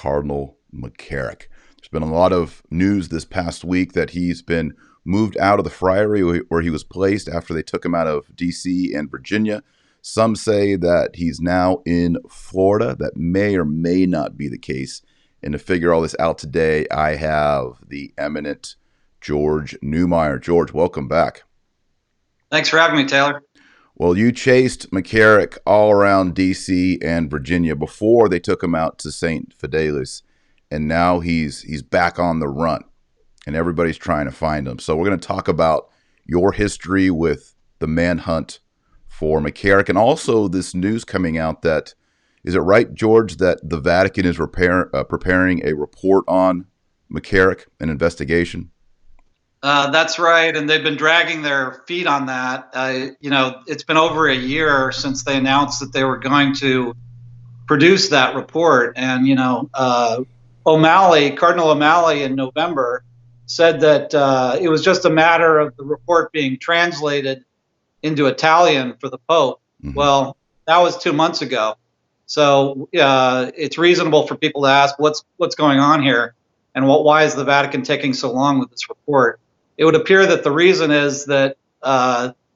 ExCardinal McCarrick. There's been a lot of news this past week that he's been moved out of the friary where he was placed after they took him out of D.C. and Virginia. Some say that he's now in Florida. That may or may not be the case. And to figure all this out today, I have the eminent George Neumayr. George, welcome back. Thanks for having me, Taylor. Well, you chased McCarrick all around D.C. and Virginia before they took him out to St. Fidelis, and now he's back on the run, and everybody's trying to find him. So we're going to talk about your history with the manhunt for McCarrick, and also this news coming out that, is it right, George, that the Vatican is preparing a report on McCarrick, an investigation? That's right, and they've been dragging their feet on that. It's been over a year since they announced that they were going to produce that report, and Cardinal O'Malley in November said that it was just a matter of the report being translated into Italian for the Pope. Mm-hmm. Well, that was 2 months ago, so it's reasonable for people to ask what's going on here, and why is the Vatican taking so long with this report? It would appear that the reason is that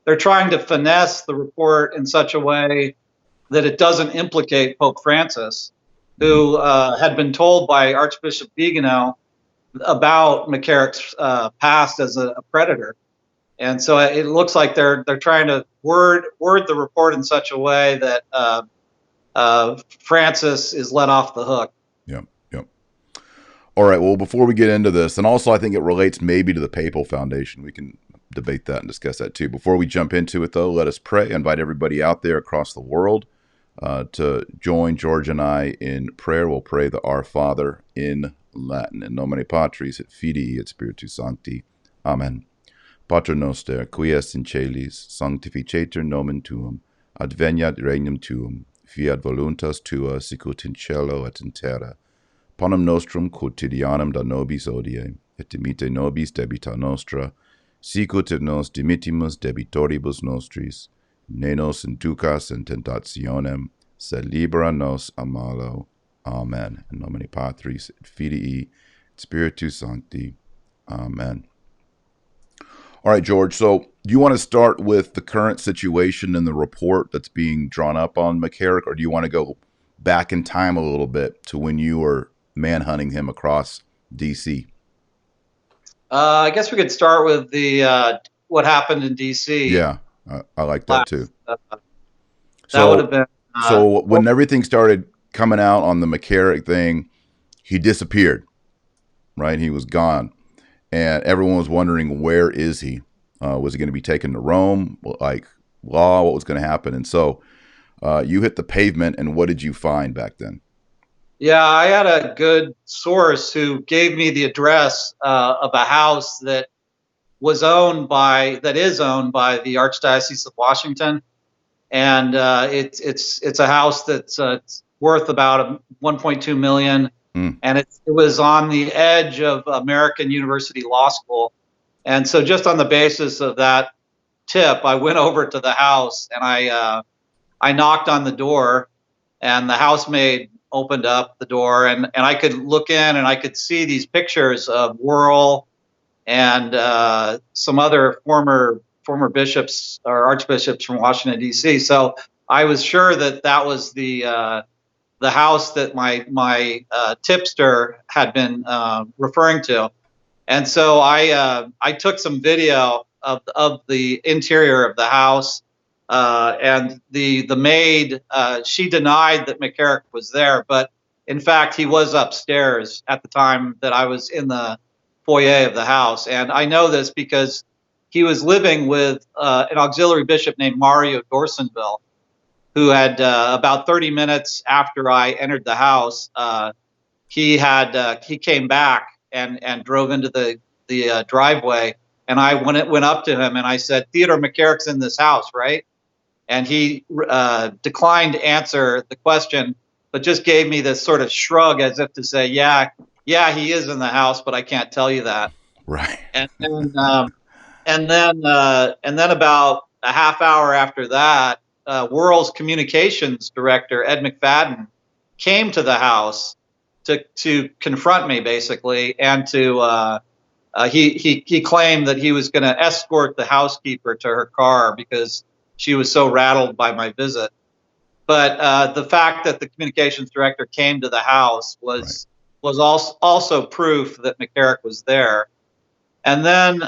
they're trying to finesse the report in such a way that it doesn't implicate Pope Francis, who had been told by Archbishop Vigano about McCarrick's past as a predator. And so it looks like they're trying to word the report in such a way that Francis is let off the hook. All right, well, before we get into this, and also I think it relates maybe to the Papal Foundation. We can debate that and discuss that too. Before we jump into it, though, let us pray. I invite everybody out there across the world to join George and I in prayer. We'll pray the Our Father in Latin. In nomine Patris et Filii et Spiritus Sancti. Amen. Pater noster, qui es in celis, sanctificetur nomen tuum, adveniat regnum tuum, fiat voluntas tua sicut in cielo et in terra. Panem nostrum quotidianum da nobis hodie, et dimitte nobis debita nostra, sicut et nos dimittimus debitoribus nostris, ne nos inducas in tentationem, sed libera nos a malo. Amen. In nomine Patris et Filii et Spiritus Sancti. Amen. All right, George, so do you want to start with the current situation in the report that's being drawn up on McCarrick, or do you want to go back in time a little bit to when you were manhunting him across D.C.? I guess we could start with the what happened in D.C. Yeah, I like that too. That would have been. So when everything started coming out on the McCarrick thing, he disappeared, right? He was gone, and everyone was wondering, where is he? Was he going to be taken to Rome? Like law, what was going to happen? And so you hit the pavement, and what did you find back then? Yeah, I had a good source who gave me the address of a house that is owned by the Archdiocese of Washington, and it's a house that's worth about $1.2 million, and it was on the edge of American University Law School, and so just on the basis of that tip, I went over to the house and I knocked on the door, and the housemaid opened up the door, and I could look in and I could see these pictures of Wuerl and some other former bishops or archbishops from Washington, D.C. So I was sure that was the house that my tipster had been referring to. And so I took some video of the interior of the house. And the maid, she denied that McCarrick was there, but in fact, he was upstairs at the time that I was in the foyer of the house. And I know this because he was living with an auxiliary bishop named Mario Dorsonville, who had about 30 minutes after I entered the house, he came back and drove into the driveway. And I went up to him and I said, "Theodore McCarrick's in this house, right?" And he declined to answer the question, but just gave me this sort of shrug as if to say, yeah, he is in the house, but I can't tell you that. Right. And then about a half hour after that, Wuerl's communications director, Ed McFadden, came to the house to confront me basically, and to he claimed that he was going to escort the housekeeper to her car because she was so rattled by my visit. But the fact that the communications director came to the house was also proof that McCarrick was there. And then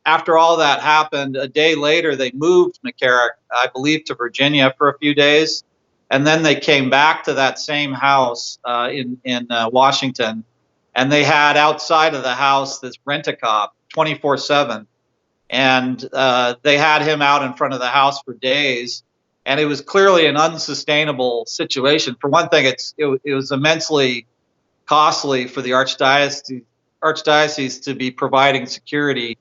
after all that happened, a day later, they moved McCarrick, I believe, to Virginia for a few days. And then they came back to that same house in Washington. And they had outside of the house this rent-a-cop 24/7. And they had him out in front of the house for days. And it was clearly an unsustainable situation. For one thing, it was immensely costly for the archdiocese to be providing security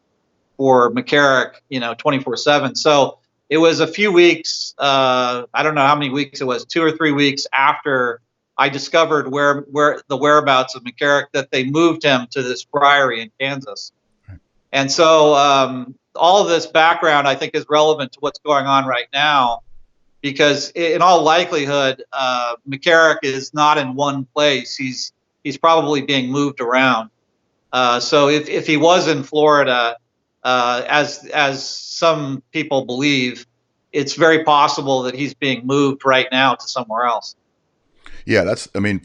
for McCarrick, 24/7. So it was a few weeks, I don't know how many weeks it was, 2 or 3 weeks after I discovered where the whereabouts of McCarrick, that they moved him to this priory in Kansas. And so all of this background, I think, is relevant to what's going on right now, because in all likelihood, McCarrick is not in one place. He's probably being moved around. So if he was in Florida, as some people believe, it's very possible that he's being moved right now to somewhere else. Yeah,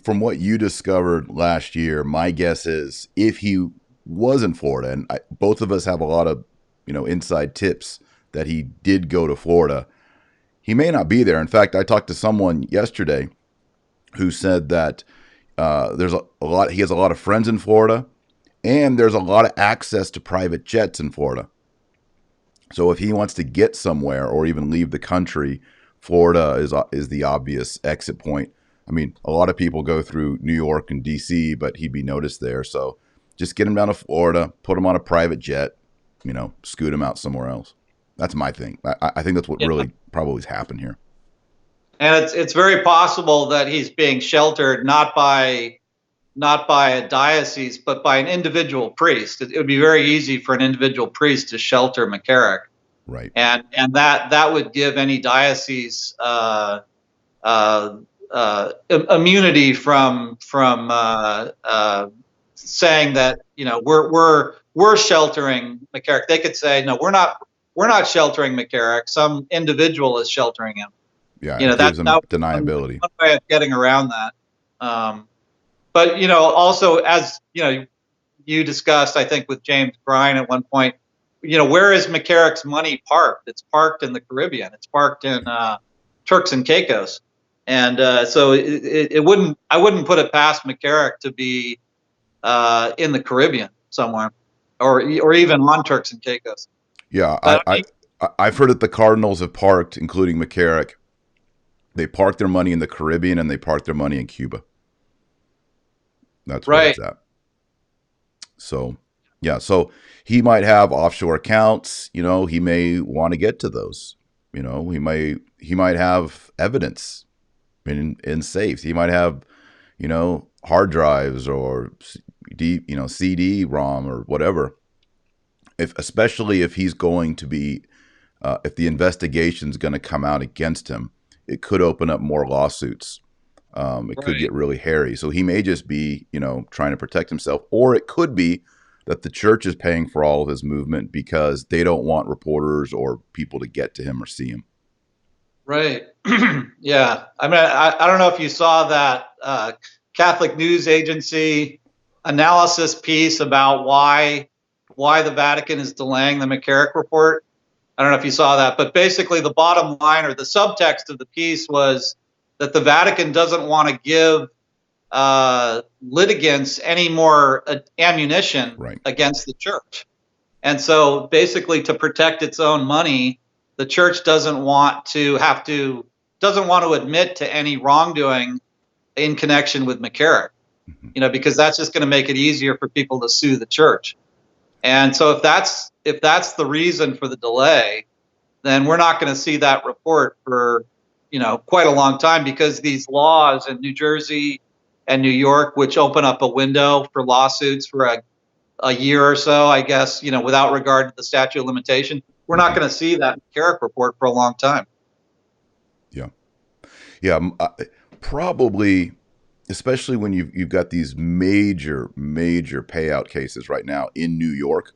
from what you discovered last year, my guess is if he was in Florida, and both of us have a lot of, inside tips that he did go to Florida, he may not be there. In fact, I talked to someone yesterday who said that there's he has a lot of friends in Florida, and there's a lot of access to private jets in Florida. So if he wants to get somewhere or even leave the country, Florida is the obvious exit point. A lot of people go through New York and DC, but he'd be noticed there. So just get him down to Florida, put him on a private jet, scoot him out somewhere else. That's my thing. I think that's what really probably has happened here. And it's very possible that he's being sheltered not by a diocese, but by an individual priest. It would be very easy for an individual priest to shelter McCarrick, right? And that would give any diocese immunity from saying that we're sheltering McCarrick. They could say, no, we're not sheltering McCarrick. Some individual is sheltering him. Yeah, it gives them deniability. One way of getting around that. But also, as you discussed, I think with James Bryan at one point, where is McCarrick's money parked? It's parked in the Caribbean. It's parked in Turks and Caicos, and so I wouldn't put it past McCarrick to be in the Caribbean somewhere, or even on Turks and Caicos. Yeah, I've heard that the Cardinals have parked, including McCarrick. They park their money in the Caribbean and they park their money in Cuba. That's where it's at. So, yeah. So he might have offshore accounts. He may want to get to those. He might have evidence in safes. He might have, hard drives or CD-ROM or whatever. Especially if he's going to be, if the investigation's going to come out against him, it could open up more lawsuits. It could get really hairy. So he may just be, trying to protect himself, or it could be that the church is paying for all of his movement because they don't want reporters or people to get to him or see him. Right. Yeah. I don't know if you saw that Catholic News Agency analysis piece about why the Vatican is delaying the McCarrick report. I don't know if you saw that, but basically the bottom line or the subtext of the piece was that the Vatican doesn't want to give litigants any more ammunition against the church. And so basically to protect its own money, the church doesn't want to admit to any wrongdoing in connection with McCarrick, because that's just going to make it easier for people to sue the church. And so if that's the reason for the delay, then we're not going to see that report for, quite a long time, because these laws in New Jersey and New York, which open up a window for lawsuits for a year or so, I guess, without regard to the statute of limitation, we're not going to see that McCarrick report for a long time. Yeah. Yeah. Probably especially when you've got these major payout cases right now in New York.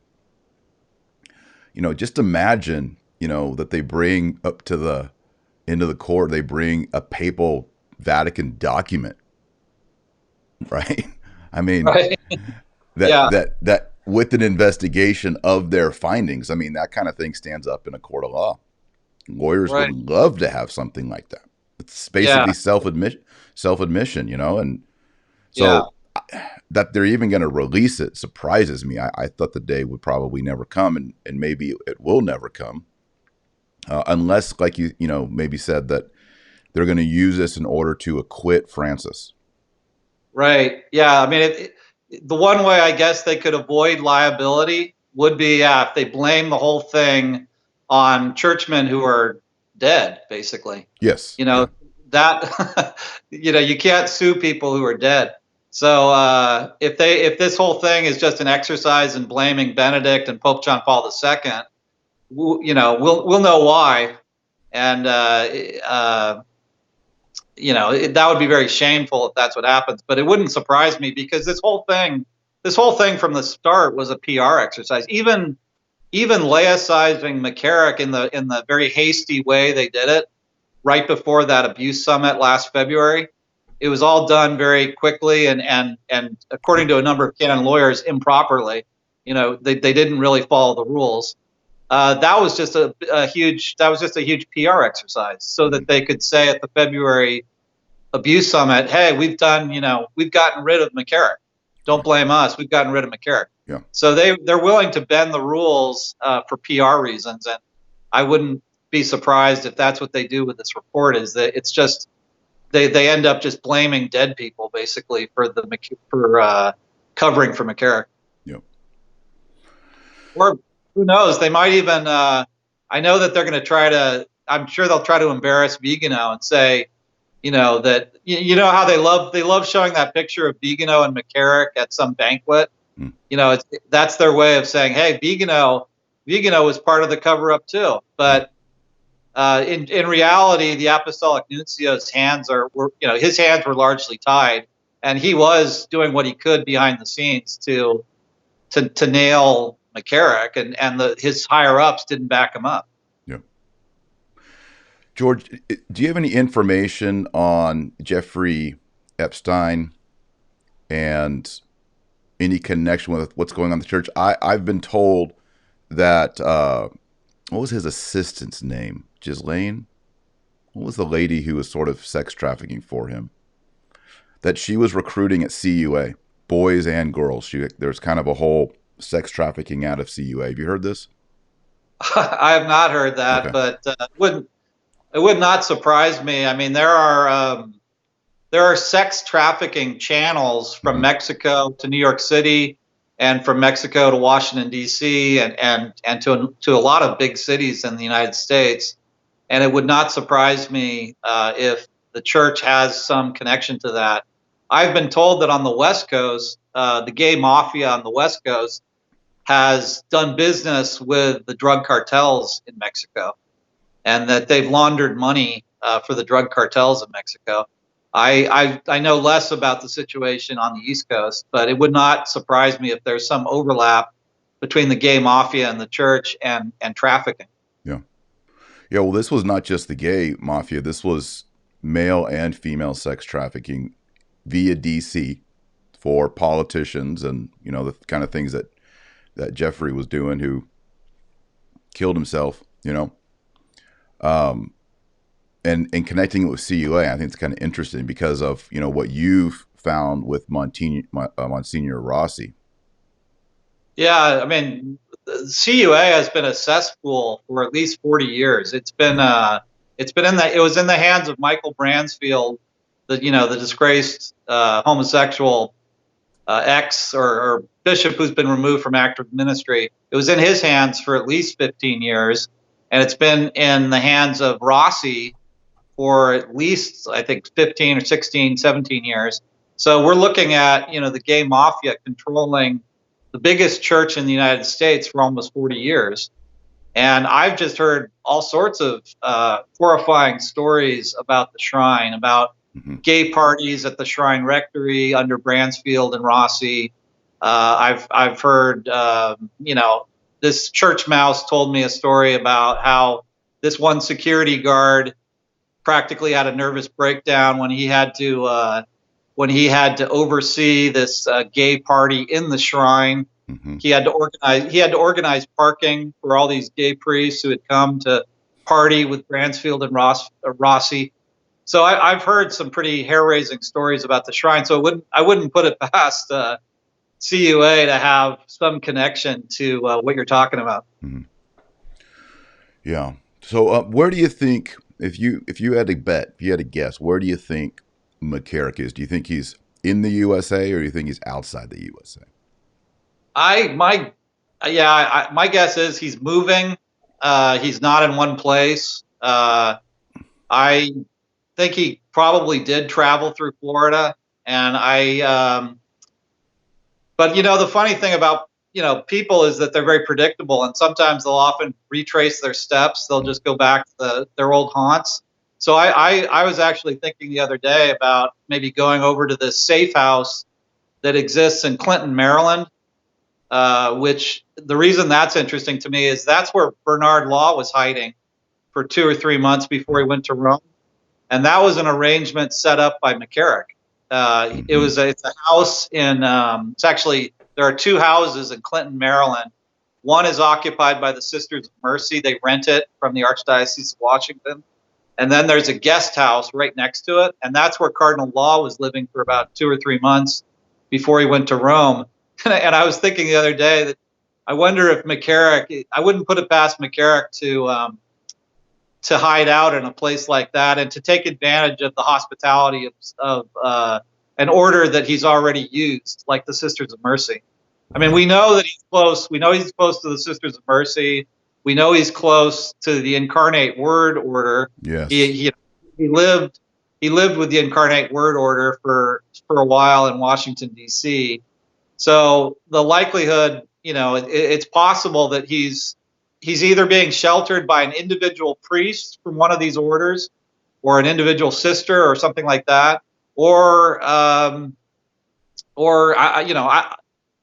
Just imagine, that they bring up to the into the court, they bring a papal Vatican document, right? I mean, Right. that Yeah. that that with an investigation of their findings. I mean, that kind of thing stands up in a court of law. Lawyers Right. would love to have something like that. It's Yeah. basically self admission, and Yeah. so that they're even going to release it surprises me. I thought the day would probably never come, and maybe it will never come, unless, like maybe said that they're going to use this in order to acquit Francis. Right. Yeah. I mean, the one way I guess they could avoid liability would be, yeah, if they blame the whole thing on churchmen who are dead, basically. Yes. You Yeah. know, that, you can't sue people who are dead. So if this whole thing is just an exercise in blaming Benedict and Pope John Paul II, we'll know why, and that would be very shameful if that's what happens. But it wouldn't surprise me, because this whole thing from the start was a PR exercise. Even laicizing McCarrick in the very hasty way they did it right before that abuse summit last February. It was all done very quickly and according to a number of canon lawyers, improperly. They didn't really follow the rules. That was just a huge PR exercise, so that they could say at the February abuse summit, "Hey, we've gotten rid of McCarrick. Don't blame us. We've gotten rid of McCarrick." Yeah. So they're willing to bend the rules for PR reasons, and I wouldn't be surprised if that's what they do with this report. Is that it's just they end up just blaming dead people, basically, for covering for McCarrick. Yep. Or who knows? They might even. I know that they're going to try to. I'm sure they'll try to embarrass Vigano and say, that how they love showing that picture of Vigano and McCarrick at some banquet. That's their way of saying, hey, Vigano was part of the cover up too. But in reality, the Apostolic Nuncio's his hands were largely tied, and he was doing what he could behind the scenes to nail McCarrick, and his higher ups didn't back him up. Yeah. George, do you have any information on Jeffrey Epstein and any connection with what's going on in the church? I've been told that what was his assistant's name? Ghislaine? What was the lady who was sort of sex trafficking for him? That she was recruiting at CUA, boys and girls. There's kind of a whole sex trafficking out of CUA. Have you heard this? I have not heard that, okay. But it would not surprise me. I mean, there are sex trafficking channels from Mexico to New York City, and from Mexico to Washington D.C. and to a lot of big cities in the United States. And it would not surprise me if the church has some connection to that. I've been told that on the West Coast, the gay mafia on the West Coast has done business with the drug cartels in Mexico, and that they've laundered money for the drug cartels in Mexico. I know less about the situation on the East Coast, but it would not surprise me if there's some overlap between the gay mafia and the church and trafficking. Yeah. Yeah, well, this was not just the gay mafia. This was male and female sex trafficking via DC for politicians and, the kind of things that Jeffrey was doing, who killed himself, and connecting it with CUA. I think it's kind of interesting because of, what you've found with Monsignor Rossi. Yeah, I mean, CUA has been a cesspool for at least 40 years. It was in the hands of Michael Bransfield, the disgraced homosexual ex or bishop who's been removed from active ministry. It was in his hands for at least 15 years, and it's been in the hands of Rossi for at least, I think, 15 or 16, 17 years. So we're looking at, the gay mafia controlling the biggest church in the United States for almost 40 years. And I've just heard all sorts of horrifying stories about the shrine, about gay parties at the Shrine Rectory under Bransfield and Rossi. I've heard, this church mouse told me a story about how this one security guard practically had a nervous breakdown when he had to oversee this gay party in the shrine. He had to organize parking for all these gay priests who had come to party with Bransfield and Rossi. So I've heard some pretty hair-raising stories about the shrine. So I wouldn't put it past CUA to have some connection to what you're talking about. Yeah. So where do you think, if you had to bet, if you had to guess, where do you think McCarrick is? Do you think he's in the USA, or do you think he's outside the USA? My guess is he's moving. He's not in one place. I think he probably did travel through Florida, and but the funny thing about people is that they're very predictable, and sometimes they'll often retrace their steps. They'll just go back to their old haunts. So I was actually thinking the other day about maybe going over to this safe house that exists in Clinton, Maryland, which the reason that's interesting to me is that's where Bernard Law was hiding for 2 or 3 months before he went to Rome. And that was an arrangement set up by McCarrick. It's a house in, there are 2 houses in Clinton, Maryland. One is occupied by the Sisters of Mercy. They rent it from the Archdiocese of Washington. And then there's a guest house right next to it. And that's where Cardinal Law was living for about 2 or 3 months before he went to Rome. And I was thinking the other day that I wonder if McCarrick, I wouldn't put it past McCarrick to hide out in a place like that and to take advantage of the hospitality of an order that he's already used, like the Sisters of Mercy. I mean, we know that he's close. We know he's close to the Sisters of Mercy. We know he's close to the Incarnate Word Order. Yes. He lived with the Incarnate Word Order for a while in Washington, D.C. So the likelihood, it's possible that he's either being sheltered by an individual priest from one of these orders, or an individual sister, or something like that, or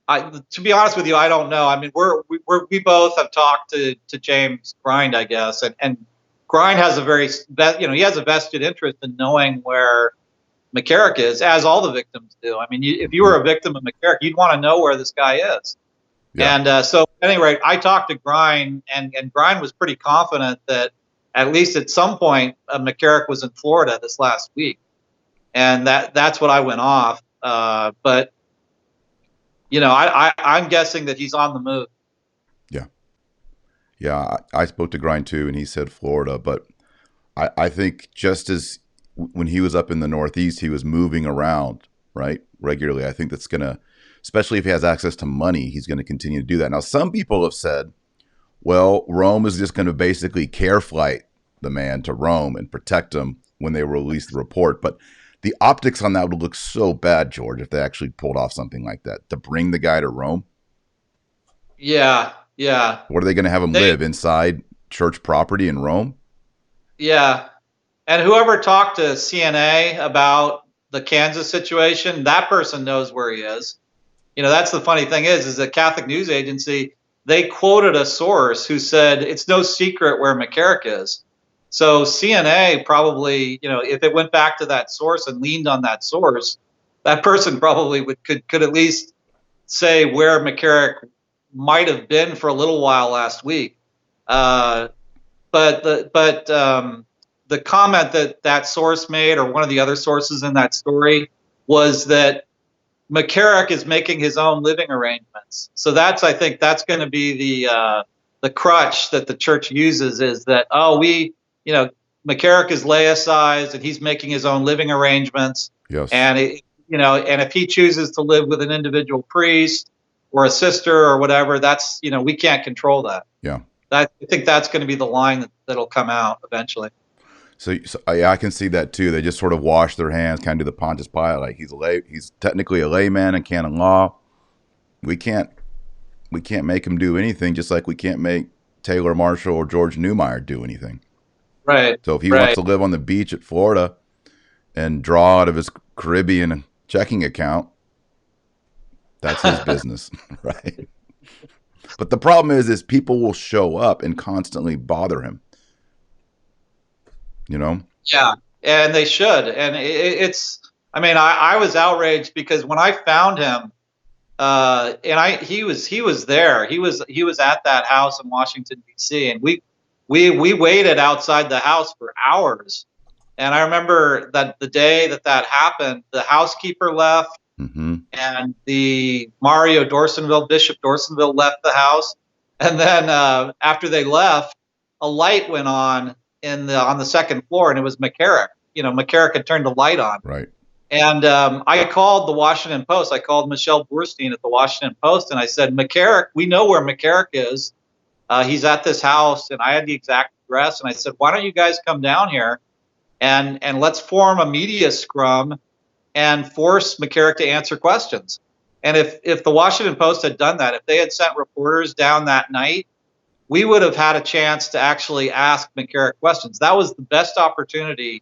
to be honest with you, I don't know. I mean, we both have talked to James Grind, I guess, and Grind has he has a vested interest in knowing where McCarrick is, as all the victims do. I mean, if you were a victim of McCarrick, you'd want to know where this guy is. Yeah. And so, at any rate, I talked to Grind, and Grind was pretty confident that at least at some point McCarrick was in Florida this last week, and that's what I went off. But I'm guessing that he's on the move. Yeah, I spoke to Grind too, and he said Florida. But I think just as when he was up in the Northeast, he was moving around, right, regularly. I think that's going to, especially if he has access to money, he's going to continue to do that. Now, some people have said, well, Rome is just going to basically care flight the man to Rome and protect him when they release the report. But the optics on that would look so bad, George, if they actually pulled off something like that, to bring the guy to Rome. Yeah. What are they going to have him live inside church property in Rome? Yeah. And whoever talked to CNA about the Kansas situation, that person knows where he is. That's the funny thing is the Catholic News Agency, they quoted a source who said it's no secret where McCarrick is. So CNA probably, if it went back to that source and leaned on that source, that person probably could at least say where McCarrick might have been for a little while last week. But the comment that source made, or one of the other sources in that story, was that McCarrick is making his own living arrangements. So I think that's going to be the crutch that the church uses, is that, McCarrick is laicized and he's making his own living arrangements. Yes. And and if he chooses to live with an individual priest or a sister or whatever, that's, we can't control that. Yeah. I think that's going to be the line that'll come out eventually. So I can see that too. They just sort of wash their hands, kind of do the Pontius Pilate, like he's technically a layman in canon law. We can't make him do anything, just like we can't make Taylor Marshall or George Neumayr do anything. Right. So if he wants to live on the beach at Florida and draw out of his Caribbean checking account, that's his business, right? But the problem is people will show up and constantly bother him. You know? Yeah, and they should. And it's, I mean, I was outraged because when I found him, he was there. He was at that house in Washington D.C. and we waited outside the house for hours. And I remember that the day that happened, the housekeeper left, and the Bishop Dorsonville left the house. And then after they left, a light went on on the second floor, and it was McCarrick. McCarrick had turned the light on. Right. And I called the Washington Post. I called Michelle Burstein at the Washington Post, and I said, McCarrick, we know where McCarrick is. He's at this house, and I had the exact address. And I said, why don't you guys come down here and let's form a media scrum and force McCarrick to answer questions. And if the Washington Post had done that, if they had sent reporters down that night, we would have had a chance to actually ask McCarrick questions. That was the best opportunity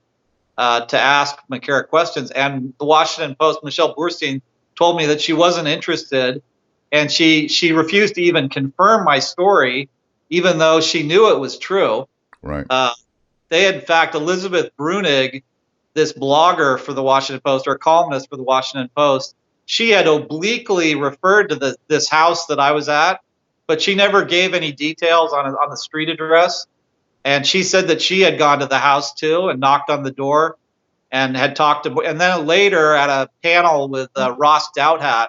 to ask McCarrick questions. And the Washington Post, Michelle Burstein, told me that she wasn't interested, and she refused to even confirm my story, even though she knew it was true. Right. They had, in fact, Elizabeth Brunig, this blogger for the Washington Post, or a columnist for the Washington Post, she had obliquely referred to this house that I was at, but she never gave any details on the street address. And she said that she had gone to the house too and knocked on the door and had talked to, and then later at a panel with Ross Douthat,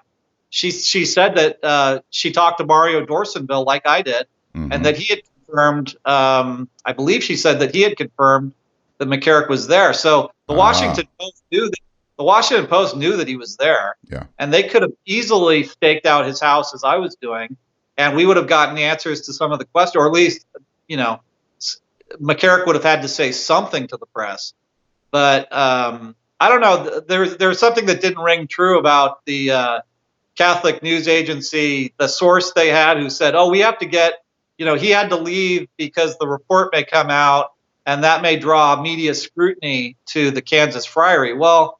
she said that she talked to Mario Dorsonville like I did, and that he had confirmed, I believe she said that he had confirmed that McCarrick was there. So the Washington Post knew that. The Washington Post knew that he was there, and they could have easily staked out his house as I was doing, and we would have gotten the answers to some of the questions, or at least, McCarrick would have had to say something to the press. But I don't know. There was something that didn't ring true about the Catholic news agency, the source they had, who said, "Oh, we have to get, he had to leave because the report may come out, and that may draw media scrutiny to the Kansas Friary." Well,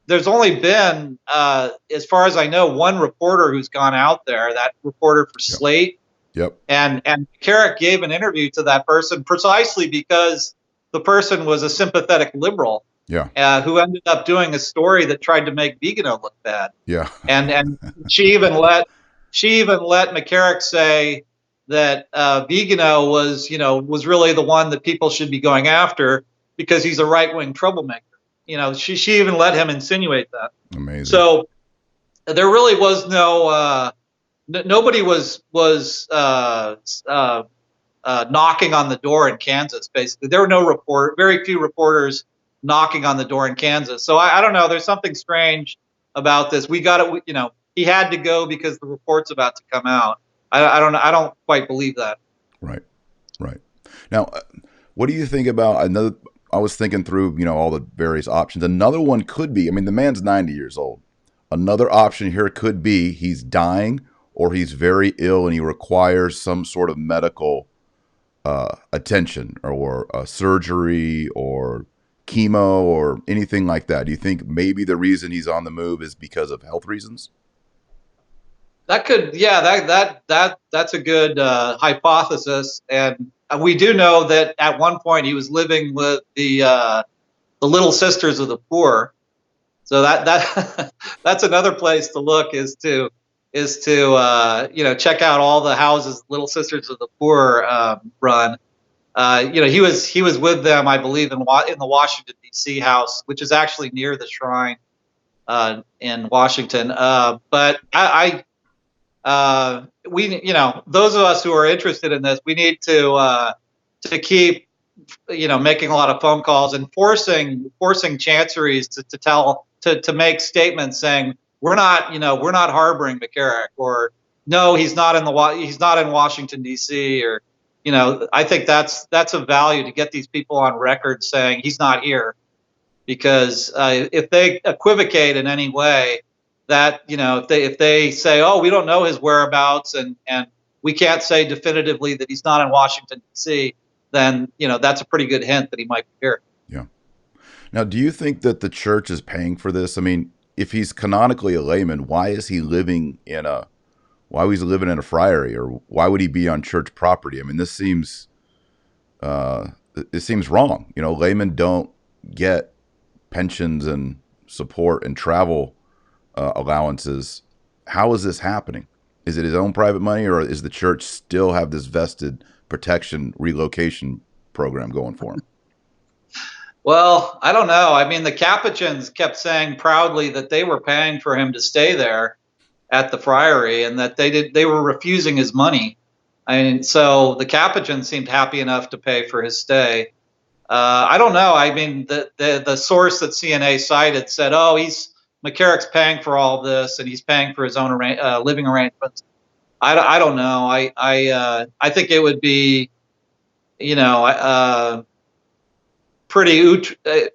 there's only been, as far as I know, one reporter who's gone out there, that reporter for Slate. Yep. And McCarrick gave an interview to that person precisely because the person was a sympathetic liberal. Who ended up doing a story that tried to make Vigano look bad. Yeah. And she even let McCarrick say that Vigano was really the one that people should be going after because he's a right-wing troublemaker. She even let him insinuate that. Amazing. So there really was nobody was knocking on the door in Kansas. Basically, there were very few reporters knocking on the door in Kansas. So I don't know. There's something strange about this. We got it. He had to go because the report's about to come out. I don't quite believe that. Right. Now, what do you think about another? I was thinking through, all the various options. Another one could be, the man's 90 years old. Another option here could be he's dying or he's very ill and he requires some sort of medical attention or surgery or chemo or anything like that. Do you think maybe the reason he's on the move is because of health reasons? That could, that's a good hypothesis. And we do know that at one point he was living with the Little Sisters of the Poor. So that's another place to look is to check out all the houses Little Sisters of the Poor run. He was with them, I believe, in the Washington D.C. house, which is actually near the shrine in Washington. But those of us who are interested in this, we need to keep, making a lot of phone calls and forcing chanceries to make statements saying we're not harboring McCarrick, or no, he's not in Washington D.C. or I think that's of value to get these people on record saying he's not here, because if they equivocate in any way, that if they say, oh, we don't know his whereabouts and we can't say definitively that he's not in Washington D.C., then that's a pretty good hint that he might be here. Yeah. Now, do you think that the church is paying for this? I mean, if he's canonically a layman, why was he living in a friary, or why would he be on church property? I mean, uh, it seems wrong. You know, laymen don't get pensions and support and travel allowances. How is this happening? Is it his own private money, or is the church still have this vested protection relocation program going for him? Well, I don't know. I mean, the Capuchins kept saying proudly that they were paying for him to stay there at the friary, and that they were refusing his money. I mean, so the Capuchins seemed happy enough to pay for his stay. I don't know. I mean, the source that CNA cited said, "Oh, McCarrick's paying for all this, and he's paying for his own living arrangements." I don't know. I think it would be, you know, pretty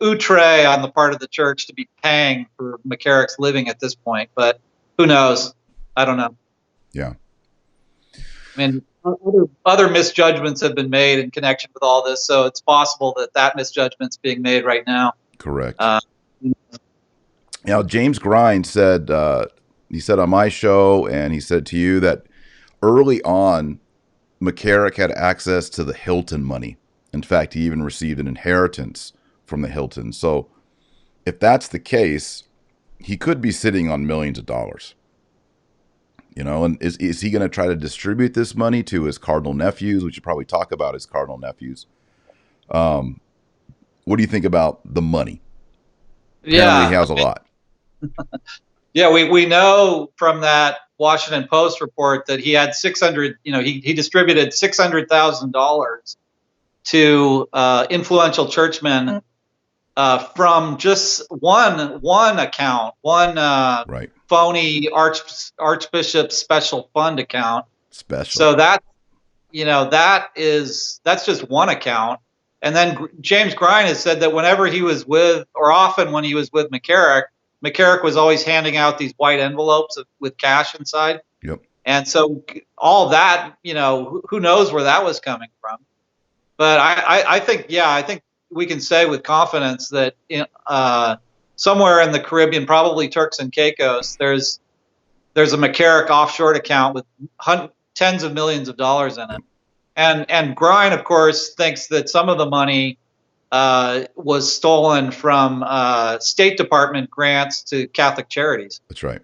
outre on the part of the church to be paying for McCarrick's living at this point. But who knows? I don't know. Yeah. I mean, other misjudgments have been made in connection with all this, so it's possible that misjudgment's being made right now. Correct. Now, James Grind said, he said on my show, and he said to you, that early on, McCarrick had access to the Hilton money. In fact, he even received an inheritance from the Hilton. So if that's the case, he could be sitting on millions of dollars. You know, and is he going to try to distribute this money to his cardinal nephews? We should probably talk about his cardinal nephews. What do you think about the money? Apparently he has a lot. Yeah, we know from that Washington Post report that he had 600. You know, he distributed $600,000 to influential churchmen from just one account, right. phony Archbishop special fund account. Special. So that's just one account. And then James Grind has said that whenever he was often when he was with McCarrick was always handing out these white envelopes with cash inside. Yep. And so all of that, you know, who knows where that was coming from. But I think we can say with confidence that somewhere in the Caribbean, probably Turks and Caicos, there's a McCarrick offshore account with tens of millions of dollars in it. And Grind, of course, thinks that some of the money was stolen from State Department grants to Catholic charities. That's right.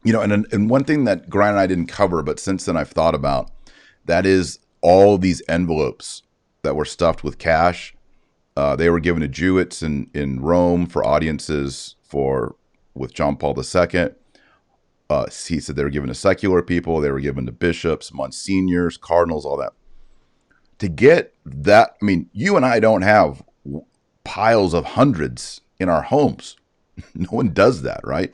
You know, and one thing that Grind and I didn't cover, but since then I've thought about, that is all these envelopes that were stuffed with cash. They were given to Jesuits in Rome for audiences with John Paul II. He said they were given to secular people. They were given to bishops, monsignors, cardinals, all that. To get that, I mean, you and I don't have piles of hundreds in our homes. No one does that, right?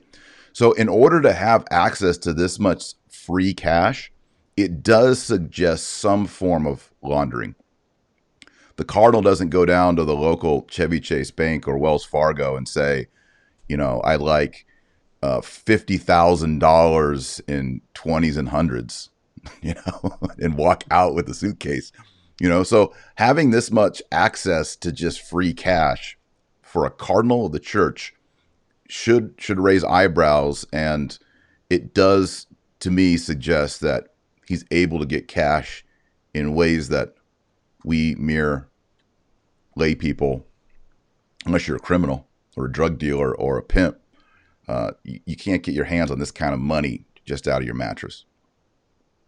So in order to have access to this much free cash, it does suggest some form of laundering. The cardinal doesn't go down to the local Chevy Chase Bank or Wells Fargo and say, you know, I like $50,000 in 20s and hundreds, you know, and walk out with a suitcase, you know. So having this much access to just free cash for a cardinal of the church should raise eyebrows, and it does, to me, suggest that he's able to get cash in ways that we mere lay people, unless you're a criminal or a drug dealer or a pimp, you can't get your hands on this kind of money just out of your mattress.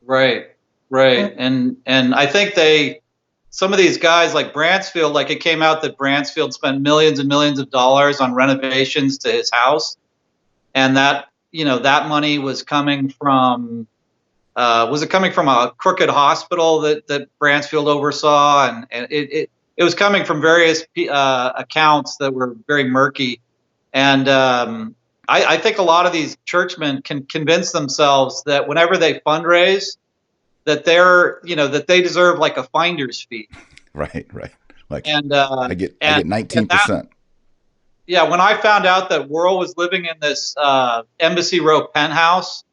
Right. And I think some of these guys like Bransfield, like it came out that Bransfield spent millions and millions of dollars on renovations to his house. And that money was coming from, was it coming from a crooked hospital that Bransfield oversaw? And it was coming from various accounts that were very murky. And I think a lot of these churchmen can convince themselves that whenever they fundraise, that they deserve like a finder's fee. Right. Like, and I get 19%. Yeah, when I found out that Worrell was living in this Embassy Row penthouse,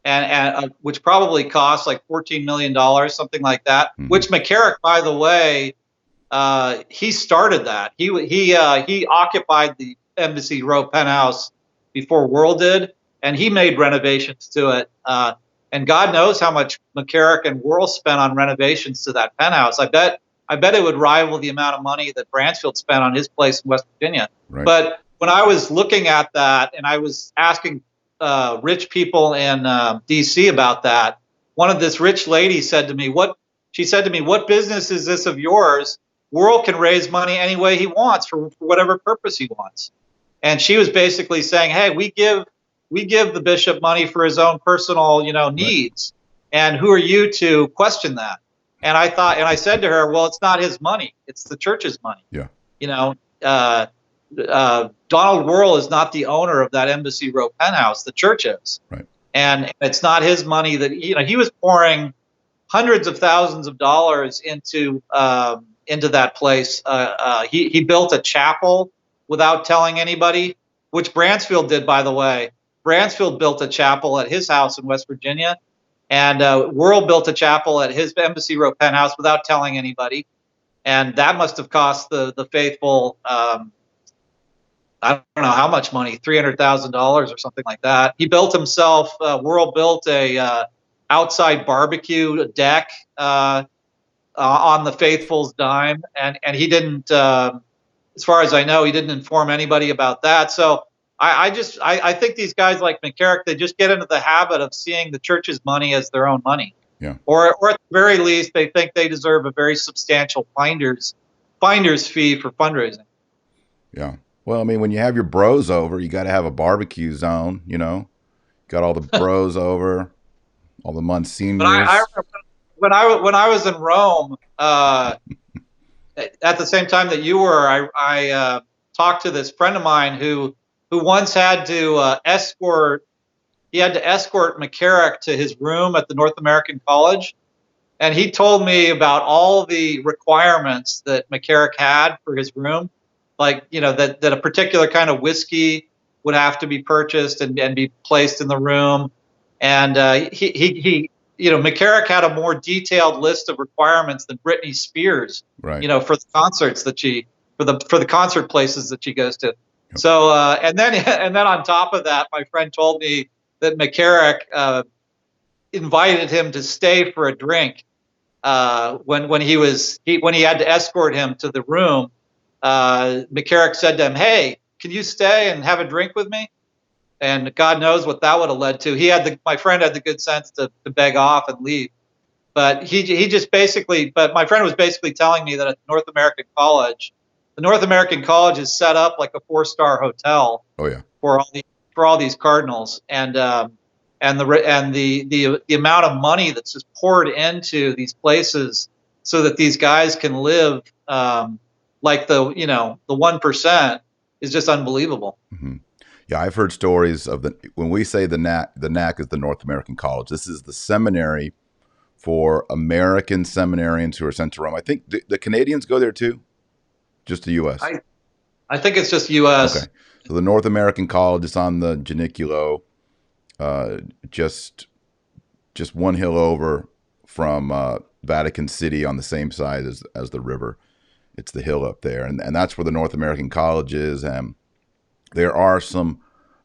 and which probably cost like $14 million, something like that, which McCarrick, by the way, he started that. He occupied the Embassy Row penthouse before World did, and he made renovations to it. And God knows how much McCarrick and World spent on renovations to that penthouse. I bet it would rival the amount of money that Bransfield spent on his place in West Virginia. Right. But when I was looking at that and I was asking rich people in D.C. about that, one of this rich lady said to me, "What business is this of yours? World can raise money any way he wants for whatever purpose he wants." And she was basically saying, "Hey, we give the bishop money for his own personal, needs, and who are you to question that?" And I said to her, "Well, it's not his money; it's the church's money." Yeah. Donald Wuerl is not the owner of that Embassy Row penthouse; the church is. Right. And it's not his money that he was pouring hundreds of thousands of dollars into that place. He built a chapel without telling anybody, which Bransfield did, by the way. Bransfield built a chapel at his house in West Virginia, and Wuerl built a chapel at his Embassy Row penthouse without telling anybody. And that must have cost the faithful, I don't know how much money, $300,000 or something like that. He built himself, Wuerl built a outside barbecue deck on the faithful's dime, and he didn't, as far as I know, he didn't inform anybody about that. So I think these guys like McCarrick, they just get into the habit of seeing the church's money as their own money. Yeah. Or at the very least, they think they deserve a very substantial finder's fee for fundraising. Yeah. Well, I mean, when you have your bros over, you got to have a barbecue zone, Got all the bros over, all the monsignors. But I remember when I was in Rome, at the same time that you were, I talked to this friend of mine who once had to escort McCarrick to his room at the North American College. And he told me about all the requirements that McCarrick had for his room, like, that a particular kind of whiskey would have to be purchased and be placed in the room. And McCarrick had a more detailed list of requirements than Britney Spears, right. For the concerts that for the concert places that she goes to. Yep. So, and then on top of that, my friend told me that McCarrick invited him to stay for a drink when he had to escort him to the room. McCarrick said to him, "Hey, can you stay and have a drink with me?" And God knows what that would have led to. My friend had the good sense to beg off and leave. But but my friend was basically telling me that at the North American College is set up like a 4-star hotel. Oh yeah. For all these cardinals, and the amount of money that's just poured into these places so that these guys can live like the 1% is just unbelievable. Mm-hmm. Yeah, I've heard stories of when we say the NAC is the North American College. This is the seminary for American seminarians who are sent to Rome. I think the Canadians go there too, just the U.S. I think it's just U.S. Okay, so the North American College is on the Janicullo, just one hill over from Vatican City on the same side as the river. It's the hill up there, and that's where the North American College is. And there are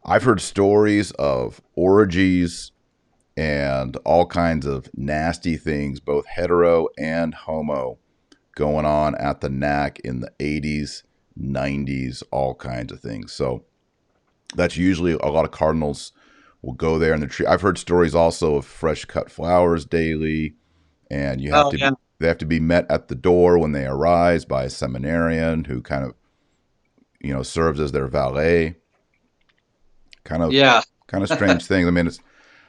I've heard stories of orgies and all kinds of nasty things, both hetero and homo, going on at the NAC in the 80s, 90s, all kinds of things. So that's usually a lot of cardinals will go there, and I've heard stories also of fresh cut flowers daily, and they have to be met at the door when they arise by a seminarian who kind of serves as their valet. Kind of strange things. I mean, it's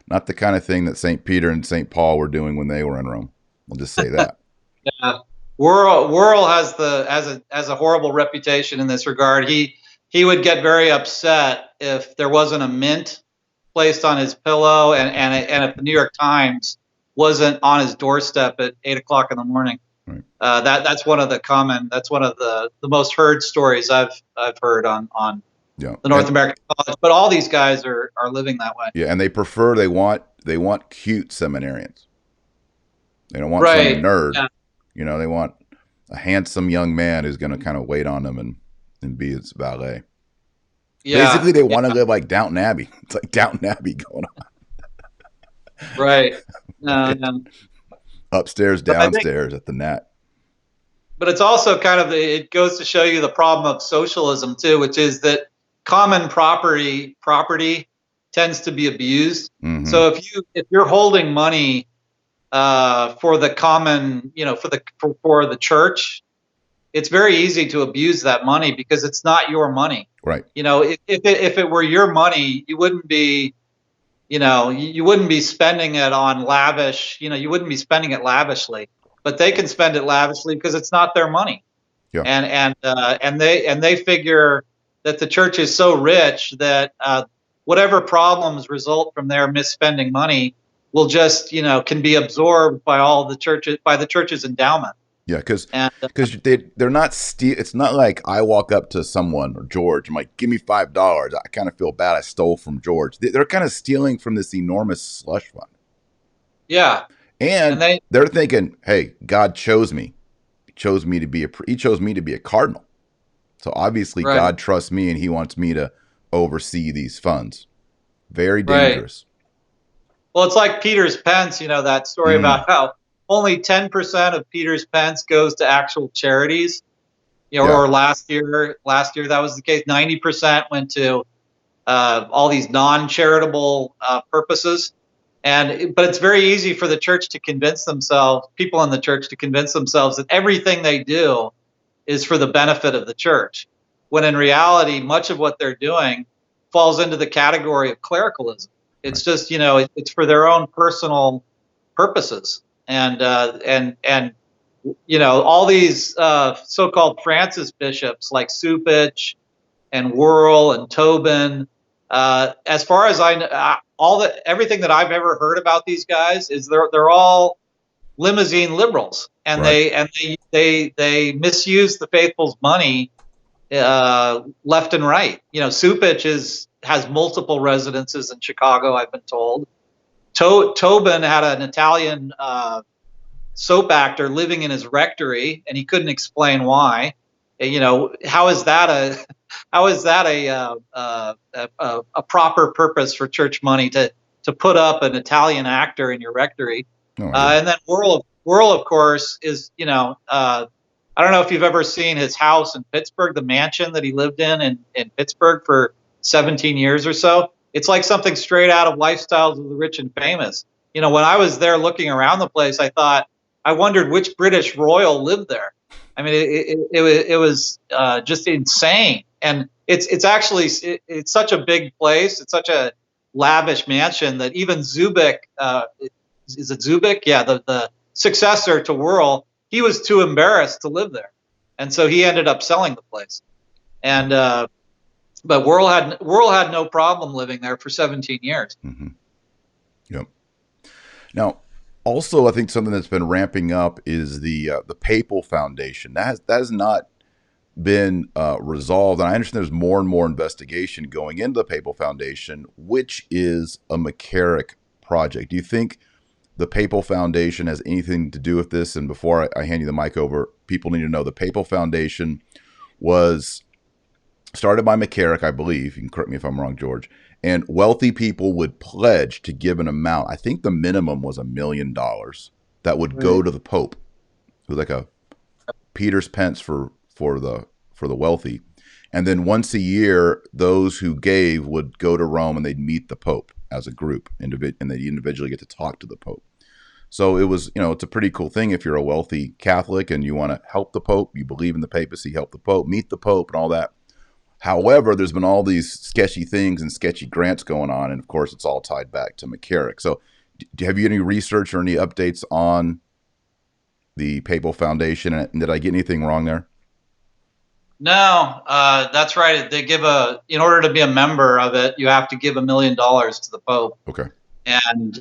not the kind of thing that St. Peter and St. Paul were doing when they were in Rome. We'll just say that. Yeah. Wuerl has a horrible reputation in this regard. He would get very upset if there wasn't a mint placed on his pillow, and if the New York Times wasn't on his doorstep at 8:00 in the morning. Right. That's one of the most heard stories I've heard on the North American College. But all these guys are living that way. Yeah, and they want cute seminarians. They don't want some nerd. Yeah. They want a handsome young man who's going to kind of wait on him and be his valet. Yeah, Basically, they want to live like Downton Abbey. It's like Downton Abbey going on. right. Right. Upstairs, But I think, downstairs at the Nat. but it's also kind of, it goes to show you the problem of socialism too, which is that common property tends to be abused. Mm-hmm. So if you're holding money for the common, for the church, it's very easy to abuse that money because it's not your money. Right. If it were your money, you wouldn't be, you wouldn't be spending it on lavish, you wouldn't be spending it lavishly, but they can spend it lavishly because it's not their money. Yeah. And they figure that the church is so rich that whatever problems result from their misspending money will just, can be absorbed by the church's endowment. Yeah, because they're not it's not like I walk up to someone or George, I'm like, give me $5. I kind of feel bad I stole from George. They're kind of stealing from this enormous slush fund. Yeah, and they're thinking, hey, God chose me. He chose me to be a cardinal. So obviously, right. God trusts me, and He wants me to oversee these funds. Very dangerous. Right. Well, it's like Peter's pence. That story about how only 10% of Peter's pence goes to actual charities. Or last year that was the case. 90% went to all these non-charitable purposes. But it's very easy for the church to convince themselves, people in the church to convince themselves that everything they do is for the benefit of the church, when in reality, much of what they're doing falls into the category of clericalism. It's just, it's for their own personal purposes. And all these so-called Francis bishops like Supich and Whirl and Tobin, as far as I know, everything that I've ever heard about these guys is they're all limousine liberals, and right. they misuse the faithful's money left and right. Supich has multiple residences in Chicago, I've been told. Tobin had an Italian soap actor living in his rectory, and he couldn't explain why. How is that a proper purpose for church money to put up an Italian actor in your rectory? And then Whirl, of course, is I don't know if you've ever seen his house in Pittsburgh, the mansion that he lived in Pittsburgh for 17 years or so. It's like something straight out of Lifestyles of the Rich and Famous. When I was there looking around the place, I wondered which British royal lived there. I mean, it was just insane. And it's actually such a big place. It's such a lavish mansion that even Zubik, is it Zubik? Yeah, the successor to Whirl, he was too embarrassed to live there, and so he ended up selling the place. And but Whirl had no problem living there for 17 years. Mm-hmm. Yep. Now, also, I think something that's been ramping up is the Papal Foundation. That has not been resolved, and I understand there's more and more investigation going into the Papal Foundation, which is a McCarrick project. Do you think the Papal Foundation has anything to do with this? And before I hand you the mic over, people need to know the Papal Foundation was started by McCarrick, I believe. You can correct me if I'm wrong, George. And wealthy people would pledge to give an amount. I think the minimum was $1 million that would go to the Pope. It was like a Peter's pence for the wealthy. And then once a year, those who gave would go to Rome and they'd meet the Pope as a group, and they'd individually get to talk to the Pope. So it was, it's a pretty cool thing if you're a wealthy Catholic and you want to help the Pope, you believe in the papacy, help the Pope, meet the Pope and all that. However, there's been all these sketchy things and sketchy grants going on, and of course, it's all tied back to McCarrick. So have you any research or any updates on the Papal Foundation, and did I get anything wrong there? No, that's right. They give in order to be a member of it, you have to give $1 million to the Pope. Okay. And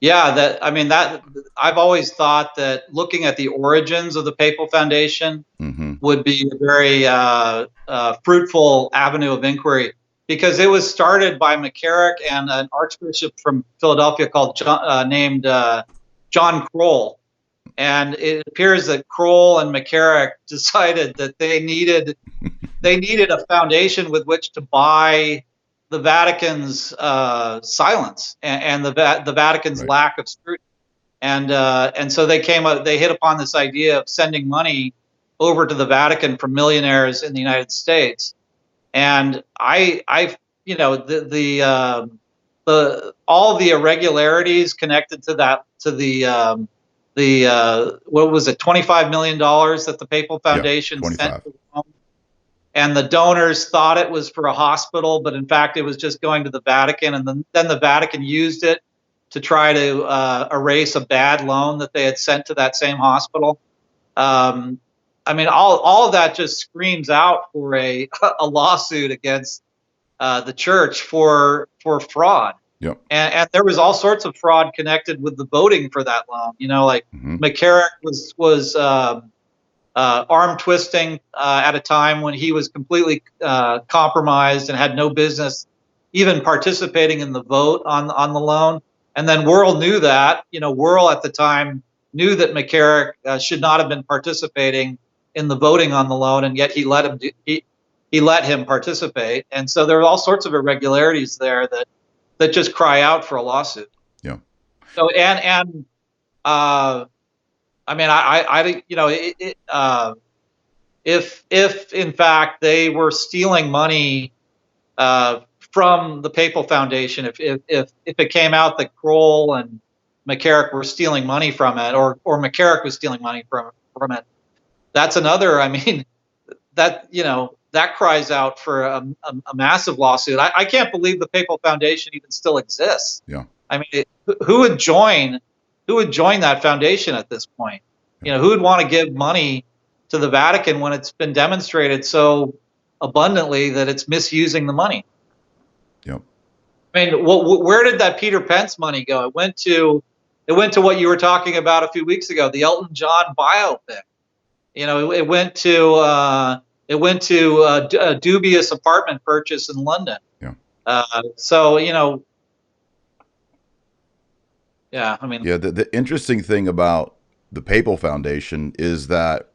that I've always thought that looking at the origins of the Papal Foundation would be a very fruitful avenue of inquiry, because it was started by McCarrick and an archbishop from Philadelphia named John Kroll. And it appears that Kroll and McCarrick decided that they needed a foundation with which to buy the Vatican's silence and the Vatican's Right. lack of scrutiny. And so they hit upon this idea of sending money over to the Vatican from millionaires in the United States. And all the irregularities connected to that, to what was it, $25 million that the Papal Foundation sent to Rome, and the donors thought it was for a hospital, but in fact it was just going to the Vatican, and then the Vatican used it to try to erase a bad loan that they had sent to that same hospital. I mean, all of that just screams out for a lawsuit against the church for fraud. Yep. And there was all sorts of fraud connected with the voting for that loan. You know, like McCarrick was arm twisting at a time when he was completely compromised and had no business even participating in the vote on the loan. And then Wuerl knew that. You know, Wuerl at the time knew that McCarrick should not have been participating in the voting on the loan, and yet he let him participate. And so there are all sorts of irregularities there that just cry out for a lawsuit. Yeah. So I mean, if in fact they were stealing money from the Papal Foundation, if it came out that Kroll and McCarrick were stealing money from it, or McCarrick was stealing money from it, that's another. I mean, that cries out for a massive lawsuit. I can't believe the Papal Foundation even still exists. Yeah. I mean, who would join that foundation at this point? You know, who would want to give money to the Vatican when it's been demonstrated so abundantly that it's misusing the money? Yep. I mean, where did that Peter Pence money go? It went to what you were talking about a few weeks ago, the Elton John biopic. You know, it went to a dubious apartment purchase in London. Yeah. So, you know, yeah, I mean, yeah. The interesting thing about the Papal Foundation is that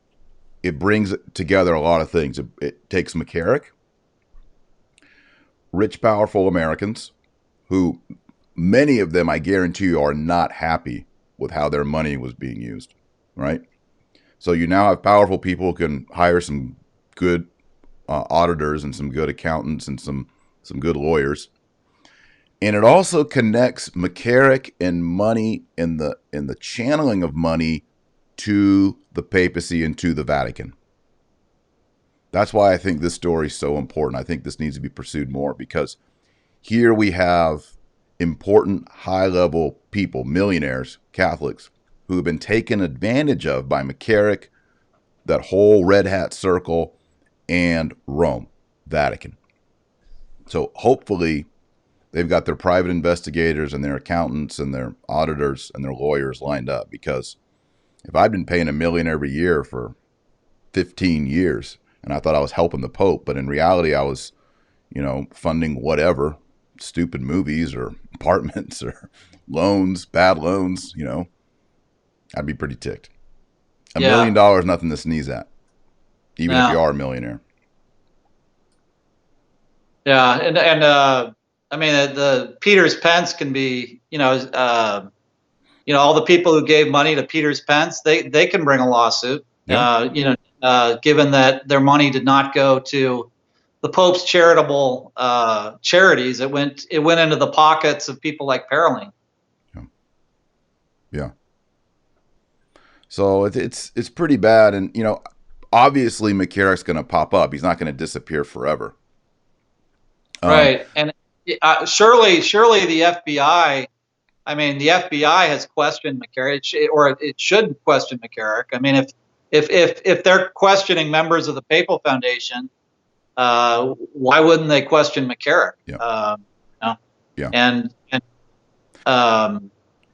it brings together a lot of things. It takes McCarrick, rich, powerful Americans, who many of them, I guarantee you, are not happy with how their money was being used, right? So you now have powerful people who can hire some good auditors and some good accountants and some good lawyers. And it also connects McCarrick and money in the channeling of money to the papacy and to the Vatican. That's why I think this story is so important. I think this needs to be pursued more, because here we have important high-level people, millionaires, Catholics, who have been taken advantage of by McCarrick, that whole red hat circle, and Rome, Vatican. So hopefully they've got their private investigators and their accountants and their auditors and their lawyers lined up, because if I'd been paying $1 million every year for 15 years and I thought I was helping the Pope, but in reality I was, funding whatever, stupid movies or apartments or loans, bad loans, I'd be pretty ticked. $1 million, nothing to sneeze at, even if you are a millionaire. Yeah, and I mean, the Peters Pence can be, all the people who gave money to Peters Pence, they can bring a lawsuit. Yeah. Given that their money did not go to the Pope's charitable charities, it went into the pockets of people like Paroline. Yeah. So it's pretty bad, and obviously McCarrick's going to pop up. He's not going to disappear forever. Right, and surely the FBI. I mean, the FBI has questioned McCarrick, or it should question McCarrick. I mean, if they're questioning members of the Papal Foundation, why wouldn't they question McCarrick? Yeah. Yeah. And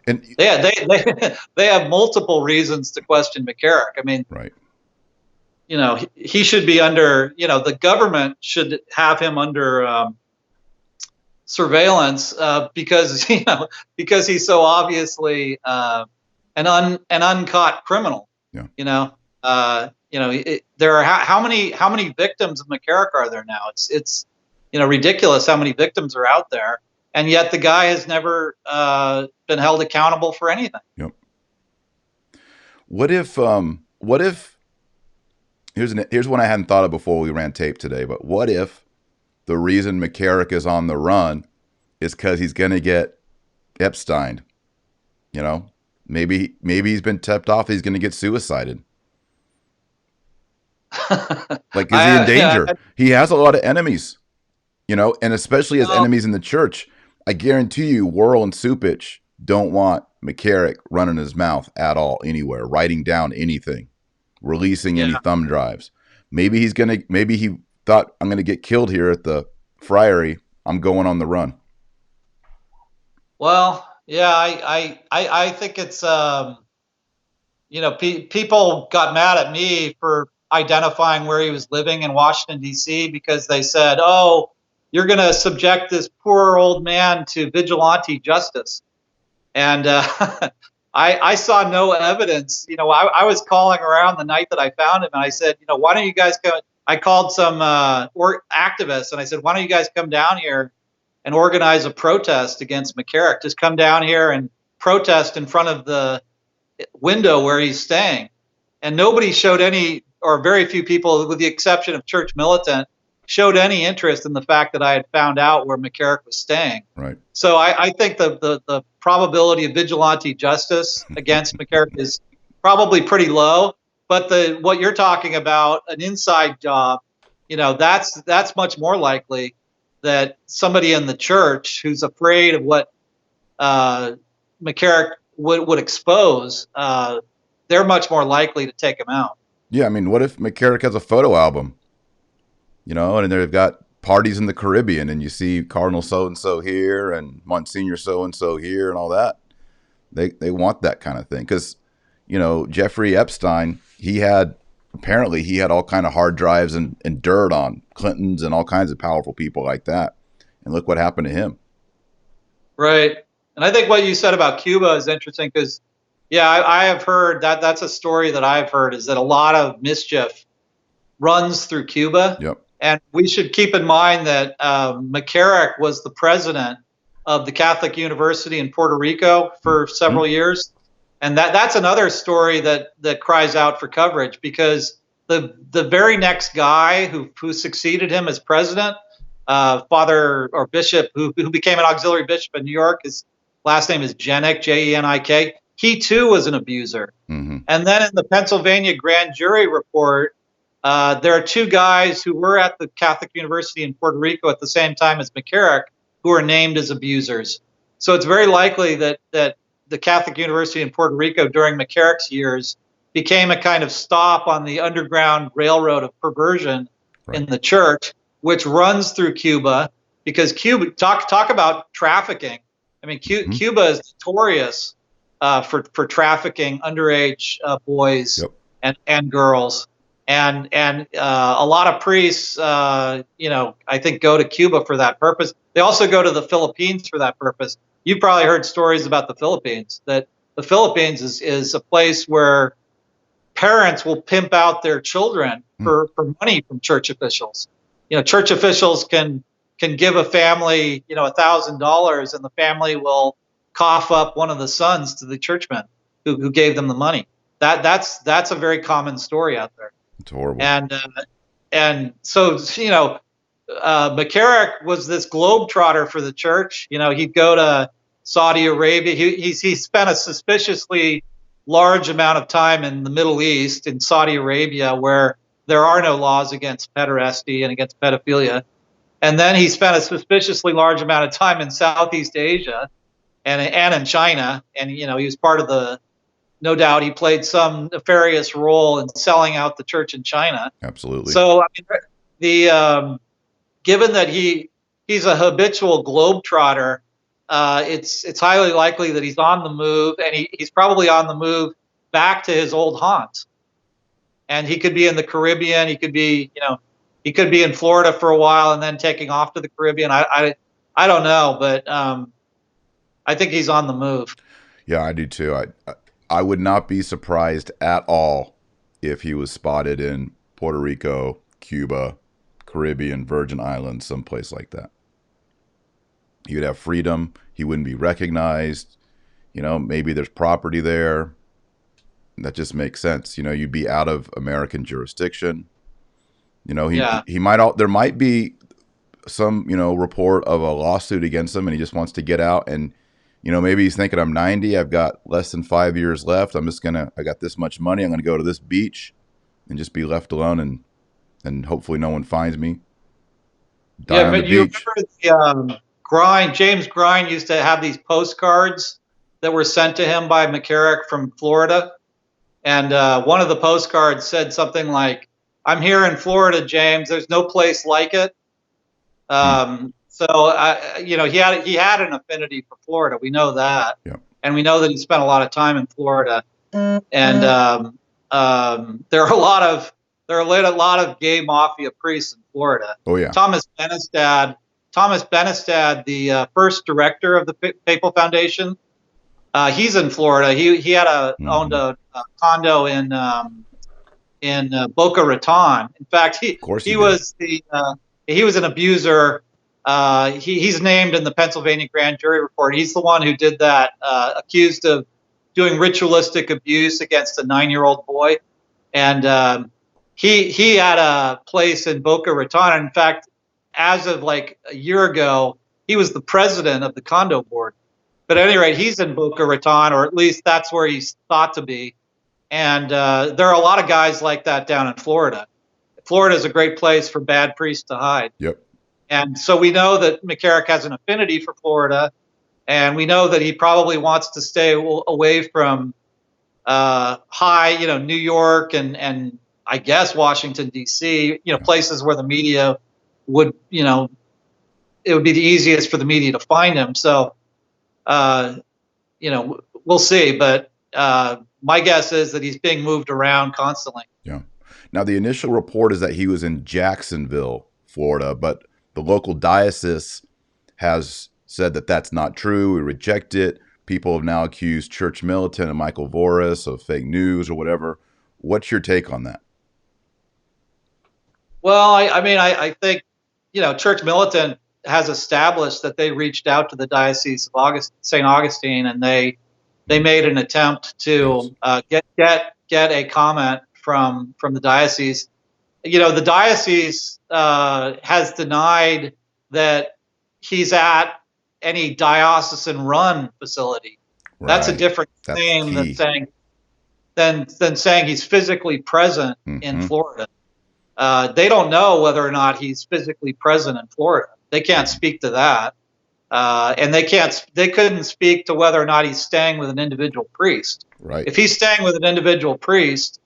they have multiple reasons to question McCarrick. I mean, right. He should be under. The government should have him under surveillance because he's so obviously and an uncaught criminal. Yeah. There are how many victims of McCarrick are there now? It's ridiculous how many victims are out there, and yet the guy has never been held accountable for anything. Yep. What if here's one I hadn't thought of before we ran tape today, but what if the reason McCarrick is on the run is because he's going to get Epstein? Maybe he's been tipped off he's going to get suicided. Like, is he in danger? He has a lot of enemies, and especially as enemies in the church. I guarantee you, Worrell and Supich don't want McCarrick running his mouth at all anywhere, writing down anything, releasing any thumb drives. Maybe he thought, I'm going to get killed here at the friary. I'm going on the run. Well, yeah, I think it's, people got mad at me for identifying where he was living in Washington, D.C., because they said, oh, you're going to subject this poor old man to vigilante justice. And I saw no evidence. I was calling around the night that I found him, and I said, why don't you guys come? I called some activists, and I said, why don't you guys come down here and organize a protest against McCarrick? Just come down here and protest in front of the window where he's staying. And nobody showed any, or very few people, with the exception of Church Militant, showed any interest in the fact that I had found out where McCarrick was staying. Right. So I think the probability of vigilante justice against McCarrick is probably pretty low. But what you're talking about, an inside job, that's much more likely, that somebody in the church who's afraid of what McCarrick would expose, they're much more likely to take him out. Yeah, I mean, what if McCarrick has a photo album? And they've got parties in the Caribbean, and you see Cardinal so-and-so here and Monsignor so-and-so here and all that. They want that kind of thing. Because, Jeffrey Epstein, he had all kind of hard drives and dirt on Clintons and all kinds of powerful people like that. And look what happened to him. Right. And I think what you said about Cuba is interesting because, I have heard that's a story that I've heard, is that a lot of mischief runs through Cuba. Yep. And we should keep in mind that McCarrick was the president of the Catholic University in Puerto Rico for several years. And that's another story that cries out for coverage, because the very next guy who succeeded him as president, father or bishop who became an auxiliary bishop in New York, his last name is Jenik, Jenik. He too was an abuser. Mm-hmm. And then in the Pennsylvania grand jury report, there are two guys who were at the Catholic University in Puerto Rico at the same time as McCarrick who are named as abusers. So it's very likely that the Catholic University in Puerto Rico during McCarrick's years became a kind of stop on the underground railroad of perversion in the church, which runs through Cuba, because Cuba, talk about trafficking. I mean, Cuba is notorious for trafficking underage boys and girls. And a lot of priests, I think, go to Cuba for that purpose. They also go to the Philippines for that purpose. You've probably heard stories about the Philippines, that the Philippines is a place where parents will pimp out their children for money from church officials. Church officials can give a family, $1,000, and the family will cough up one of the sons to the churchman who gave them the money. That's a very common story out there. It's horrible. And so, McCarrick was this globetrotter for the church. He'd go to Saudi Arabia. He spent a suspiciously large amount of time in the Middle East, in Saudi Arabia, where there are no laws against pederasty and against pedophilia. And then he spent a suspiciously large amount of time in Southeast Asia and in China. And, he was part of no doubt he played some nefarious role in selling out the church in China. Absolutely. So, given that he's a habitual globetrotter, it's highly likely that he's on the move, and he's probably on the move back to his old haunts. And he could be in the Caribbean. He could be in Florida for a while and then taking off to the Caribbean. I don't know, but I think he's on the move. Yeah, I do too. I would not be surprised at all if he was spotted in Puerto Rico, Cuba, Caribbean, Virgin Islands, someplace like that. He would have freedom. He wouldn't be recognized. Maybe there's property there. That just makes sense. You'd be out of American jurisdiction. He might. There might be some report of a lawsuit against him, and he just wants to get out. And maybe he's thinking, I'm 90. I've got less than 5 years left. I got this much money. I'm gonna go to this beach and just be left alone, and hopefully no one finds me. Die on the you beach. remember the James Grind used to have these postcards that were sent to him by McCarrick from Florida. And one of the postcards said something like, "I'm here in Florida, James. There's no place like it." So he had an affinity for Florida. We know that, and we know that he spent a lot of time in Florida. And there are a lot of gay mafia priests in Florida. Oh yeah. Thomas Benestad, the first director of the Papal Foundation. He's in Florida. He owned a condo in Boca Raton. In fact, he was an abuser. He's named in the Pennsylvania grand jury report. He's the one who did that, accused of doing ritualistic abuse against a 9-year-old boy, and he had a place in Boca Raton. In fact, as of like a year ago, he was the president of the condo board. But at any rate, he's in Boca Raton, or at least that's where he's thought to be. And there are a lot of guys like that down in Florida. Florida is a great place for bad priests to hide. Yep. And so we know that McCarrick has an affinity for Florida, and we know that he probably wants to stay away from New York and I guess Washington, D.C., places where the media would, it would be the easiest for the media to find him. So, we'll see. But my guess is that he's being moved around constantly. Yeah. Now, the initial report is that he was in Jacksonville, Florida, but the local diocese has said that that's not true. We reject it. People have now accused Church Militant and Michael Voris of fake news or whatever. What's your take on that? Well, I think, Church Militant has established that they reached out to the Diocese of St. Augustine, and they made an attempt to get a comment from the diocese. The diocese has denied that he's at any diocesan-run facility. Right. That's a different thing than saying he's physically present in Florida. They don't know whether or not he's physically present in Florida. They can't speak to that, and they couldn't speak to whether or not he's staying with an individual priest. Right. If he's staying with an individual priest,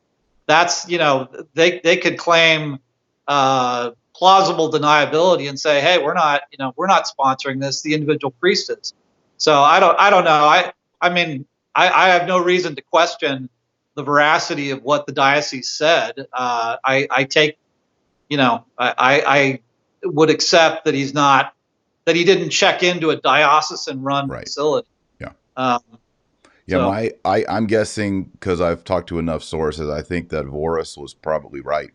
that's they could claim plausible deniability and say, hey, we're not sponsoring this. The individual priest is. So I don't know. I have no reason to question the veracity of what the diocese said. I would accept that he didn't check into a diocesan-run facility. Yeah. I'm guessing, because I've talked to enough sources, I think that Voris was probably right,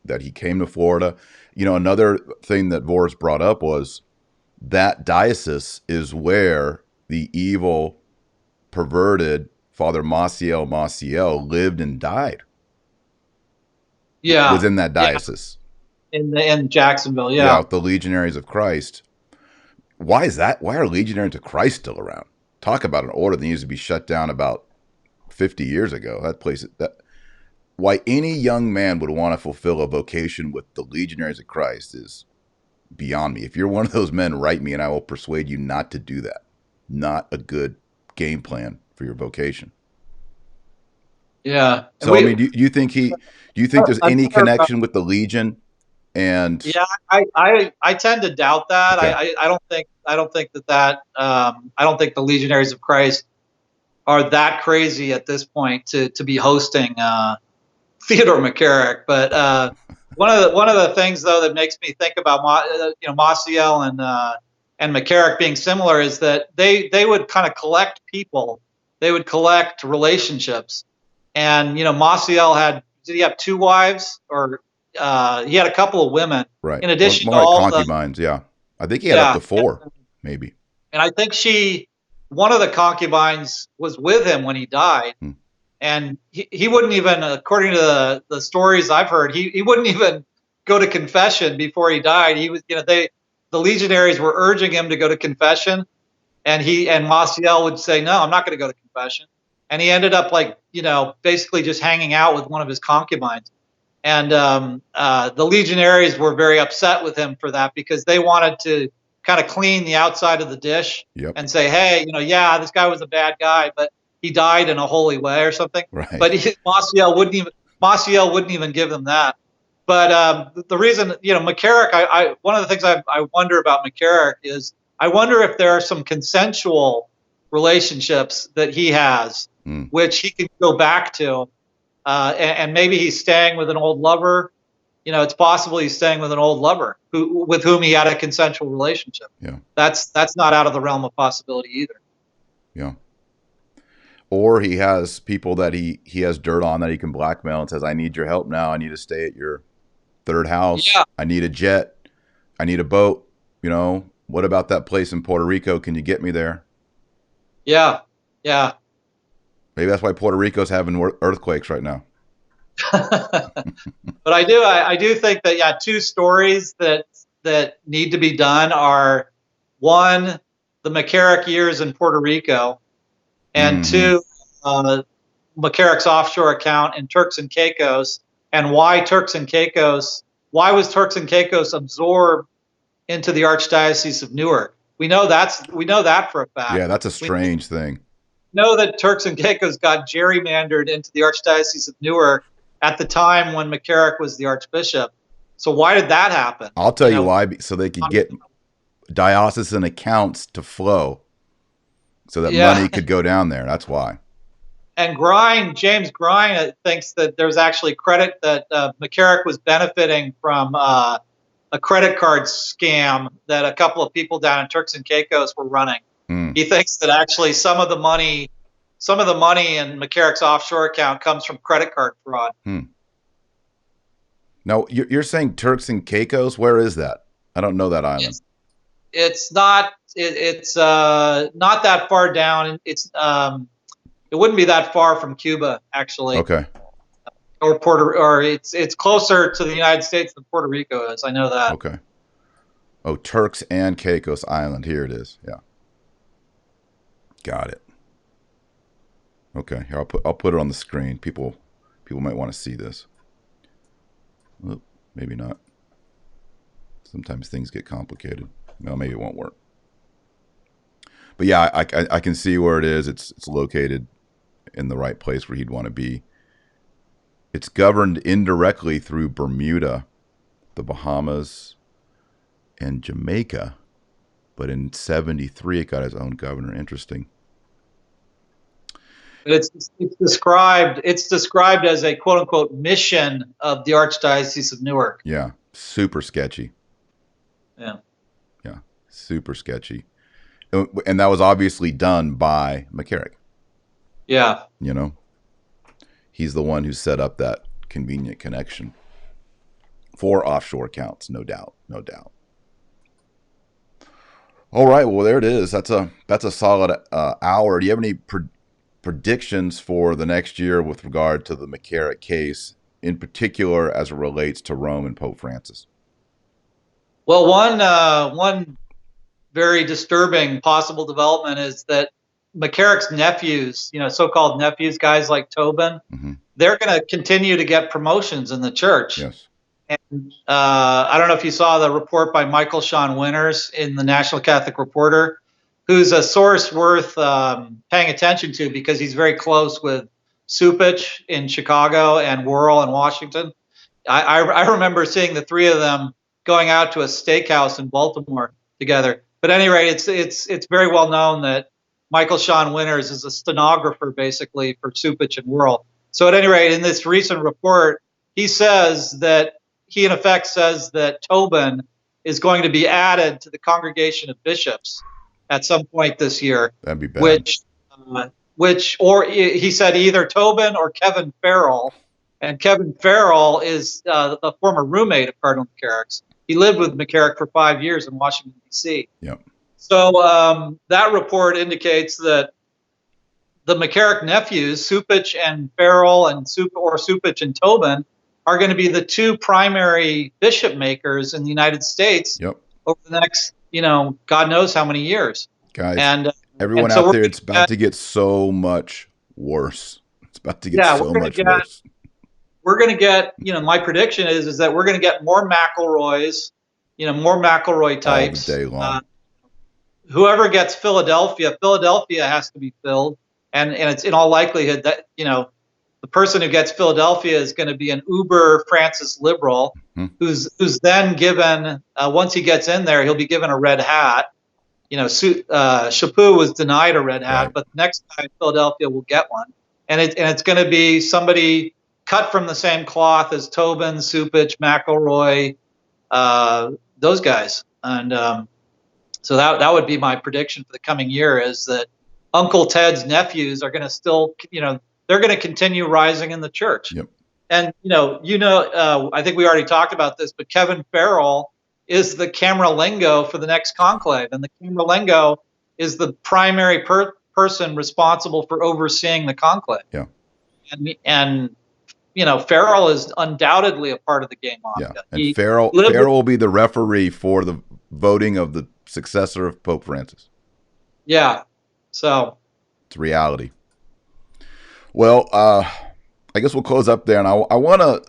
that he came to Florida. Another thing that Voris brought up was that diocese is where the evil, perverted Father Maciel lived and died. Yeah. Within that diocese. In Jacksonville, yeah. Yeah, the Legionaries of Christ. Why is that? Why are Legionaries of Christ still around? Talk about an order that needs to be shut down about 50 years ago. Why any young man would want to fulfill a vocation with the Legionaries of Christ is beyond me. If you're one of those men, write me and I will persuade you not to do that. Not a good game plan for your vocation. Yeah. So do you think there's any connection with the Legion? And yeah, I tend to doubt that. Okay. I don't think I don't think the Legionaries of Christ are that crazy at this point to be hosting Theodore McCarrick. But one of the things though that makes me think about Maciel and McCarrick being similar is that they would kind of collect people they would collect relationships. And, Maciel did he have 2 wives? Or he had a couple of women. Right. In addition More to like all concubines, yeah. I think he had up yeah. to 4, maybe. And I think one of the concubines was with him when he died. Hmm. And he wouldn't even, according to the stories I've heard, he wouldn't even go to confession before he died. He was, the legionaries were urging him to go to confession, and Maciel would say, "No, I'm not going to go to confession." And he ended up basically just hanging out with one of his concubines. And the legionaries were very upset with him for that, because they wanted to kind of clean the outside of the dish and say, "Hey, yeah, this guy was a bad guy, but he died in a holy way," or something. Right. But Maciel wouldn't even give them that. But the reason, McCarrick, one of the things I wonder about McCarrick is, I wonder if there are some consensual relationships that he has, which he can go back to, and maybe he's staying with an old lover. It's possible he's staying with an old lover with whom he had a consensual relationship. Yeah. That's not out of the realm of possibility either. Yeah. Or he has people that he has dirt on that he can blackmail and says, "I need your help now. I need to stay at your 3rd house. Yeah. I need a jet. I need a boat. What about that place in Puerto Rico? Can you get me there?" Yeah. Yeah. Maybe that's why Puerto Rico's having earthquakes right now. But I do think that, 2 stories that need to be done are, 1, the McCarrick years in Puerto Rico, and 2, McCarrick's offshore account in Turks and Caicos, and why was Turks and Caicos absorbed into the Archdiocese of Newark? We know that for a fact. Yeah, that's a strange thing. We know that Turks and Caicos got gerrymandered into the Archdiocese of Newark at the time when McCarrick was the Archbishop. So why did that happen? I'll tell you why. So they could get diocesan accounts to flow, so that money could go down there. That's why. And James Grine thinks that there's actually credit that McCarrick was benefiting from a credit card scam that a couple of people down in Turks and Caicos were running. He thinks that actually some of the money in McCarrick's offshore account comes from credit card fraud. Now, you're saying Turks and Caicos? Where is that? I don't know that island. It's not that far down. It wouldn't be that far from Cuba, actually. Okay. Or it's closer to the United States than Puerto Rico is. I know that. Okay. Oh, Turks and Caicos Island. Here it is. Yeah. Got it. Okay. Here, I'll put it on the screen. People might want to see this. Well, maybe not. Sometimes things get complicated. Well, maybe it won't work. But yeah, I can see where it is. It's located in the right place where he'd want to be. It's governed indirectly through Bermuda, the Bahamas, and Jamaica. But in 73, it got its own governor. Interesting. It's described as a quote unquote mission of the Archdiocese of Newark. Yeah, super sketchy. Yeah, super sketchy, and that was obviously done by McCarrick. Yeah, he's the one who set up that convenient connection for offshore accounts, no doubt. All right, well there it is. That's a solid hour. Do you have any predictions for the next year with regard to the McCarrick case, in particular as it relates to Rome and Pope Francis? Well, one very disturbing possible development is that McCarrick's nephews, so-called nephews, guys like Tobin, they're going to continue to get promotions in the church. Yes. And I don't know if you saw the report by Michael Sean Winters in the National Catholic Reporter, who's a source worth paying attention to because he's very close with Supich in Chicago and Worrell in Washington. I remember seeing the 3 of them going out to a steakhouse in Baltimore together. But at any rate, it's very well known that Michael Sean Winters is a stenographer basically for Supich and Worrell. So at any rate, in this recent report, he in effect says that Tobin is going to be added to the Congregation of Bishops at some point this year. That'd be bad. Which or he said either Tobin or Kevin Farrell. And Kevin Farrell is the former roommate of Cardinal McCarrick's. He lived with McCarrick for 5 years in Washington, D.C. Yep. So that report indicates that the McCarrick nephews, Supich and Farrell, and Supich and Tobin, are going to be the two primary bishop makers in the United States over the next, God knows how many years. Guys, and everyone out there, it's about to get so much worse. It's about to get so much worse. We're going to get, my prediction is that we're going to get more McElroys, more McElroy types. All day long. Whoever gets Philadelphia has to be filled. And it's in all likelihood that, the person who gets Philadelphia is going to be an uber Francis liberal, who's then given, once he gets in there, he'll be given a red hat. Chaput was denied a red hat, but the next time Philadelphia will get one. And it's going to be somebody cut from the same cloth as Tobin, Supich, McElroy, those guys. And so that would be my prediction for the coming year, is that Uncle Ted's nephews are going to still, they're going to continue rising in the church. Yep. And, I think we already talked about this, but Kevin Farrell is the Camerlengo for the next conclave. And the Camerlengo is the primary person responsible for overseeing the conclave. Yeah. And Farrell is undoubtedly a part of the game. Yeah. And Farrell will be the referee for the voting of the successor of Pope Francis. Yeah. So it's reality. Well, I guess we'll close up there, and I want to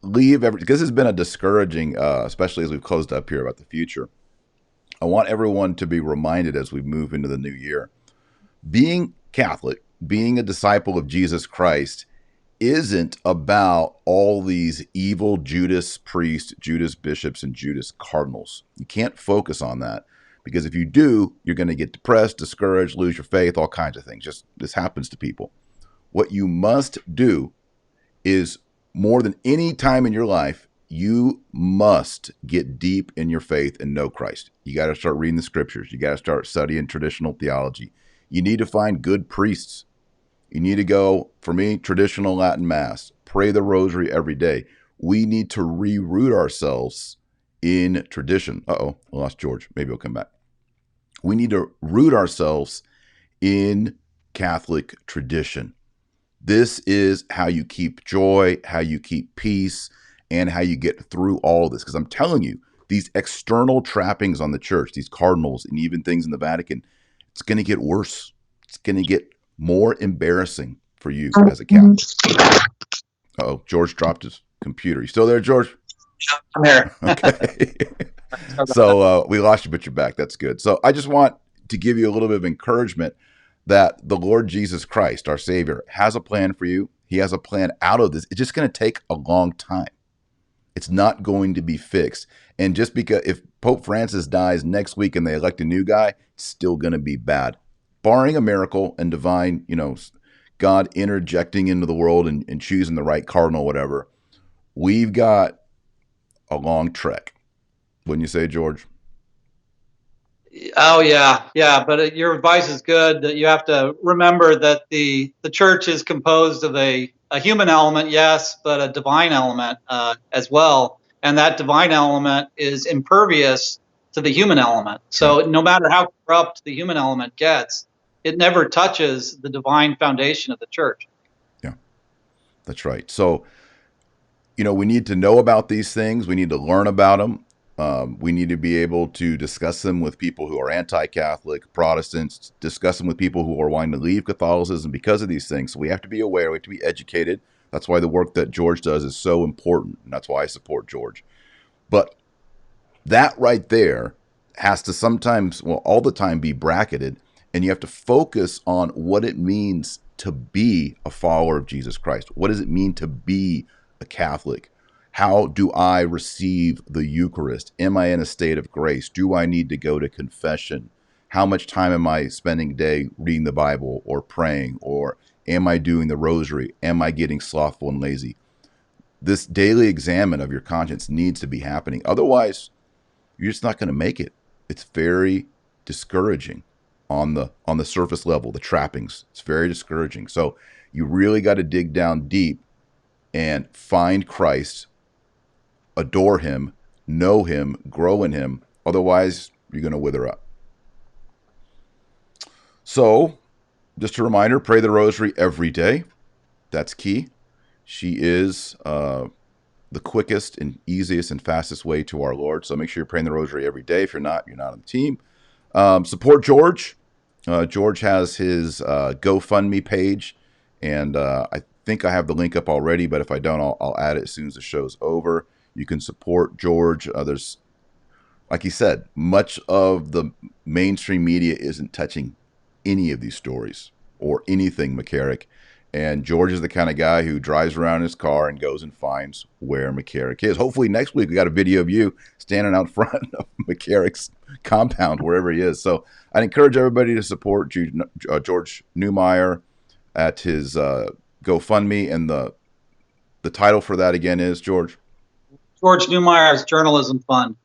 leave because this has been a discouraging, especially as we've closed up here about the future. I want everyone to be reminded as we move into the new year, being Catholic, being a disciple of Jesus Christ, isn't about all these evil Judas priests, Judas bishops, and Judas cardinals. You can't focus on that, because if you do, you're going to get depressed, discouraged, lose your faith, all kinds of things. Just this happens to people. What you must do is, more than any time in your life, you must get deep in your faith and know Christ. You got to start reading the scriptures. You got to start studying traditional theology. You need to find good priests. You need to go, for me, traditional Latin Mass, pray the rosary every day. We need to reroot ourselves in tradition. I lost George. Maybe he'll come back. We need to root ourselves in Catholic tradition. This is how you keep joy, how you keep peace, and how you get through all of this. Because I'm telling you, these external trappings on the church, these cardinals, and even things in the Vatican, it's going to get worse. It's going to get more embarrassing for you as a Catholic. George dropped his computer. You still there, George? I'm here. Okay. So we lost you, but you're back. That's good. So I just want to give you a little bit of encouragement that the Lord Jesus Christ, our Savior, has a plan for you. He has a plan out of this. It's just going to take a long time. It's not going to be fixed. And just because if Pope Francis dies next week and they elect a new guy, it's still going to be bad. Barring a miracle and divine, God interjecting into the world and choosing the right cardinal, whatever, we've got a long trek. Wouldn't you say, George? Oh, yeah. Yeah. But your advice is good, that you have to remember that the church is composed of a human element, yes, but a divine element as well. And that divine element is impervious to the human element. So no matter how corrupt the human element gets, it never touches the divine foundation of the church. Yeah, that's right. So, we need to know about these things. We need to learn about them. We need to be able to discuss them with people who are anti-Catholic, Protestants, discuss them with people who are wanting to leave Catholicism because of these things. So we have to be aware. We have to be educated. That's why the work that George does is so important. And that's why I support George. But that right there has to sometimes, all the time, be bracketed. And you have to focus on what it means to be a follower of Jesus Christ. What does it mean to be a Catholic? How do I receive the Eucharist? Am I in a state of grace? Do I need to go to confession? How much time am I spending a day reading the Bible or praying? Or am I doing the rosary? Am I getting slothful and lazy? This daily examine of your conscience needs to be happening. Otherwise, you're just not going to make it. It's very discouraging. on the surface level, the trappings. It's very discouraging. So you really got to dig down deep and find Christ, adore him, know him, grow in him. Otherwise, you're going to wither up. So, just a reminder, pray the rosary every day. That's key. She is the quickest and easiest and fastest way to our Lord. So make sure you're praying the rosary every day. If you're not on the team. Support George. George has his GoFundMe page, and I think I have the link up already, but if I don't, I'll add it as soon as the show's over. You can support George. There's, like he said, much of the mainstream media isn't touching any of these stories or anything McCarrick. And George is the kind of guy who drives around in his car and goes and finds where McCarrick is. Hopefully next week we got a video of you standing out front of McCarrick's compound, wherever he is. So I'd encourage everybody to support George Neumayr at his GoFundMe. And the title for that again is, George? George Neumayr's Journalism Fund.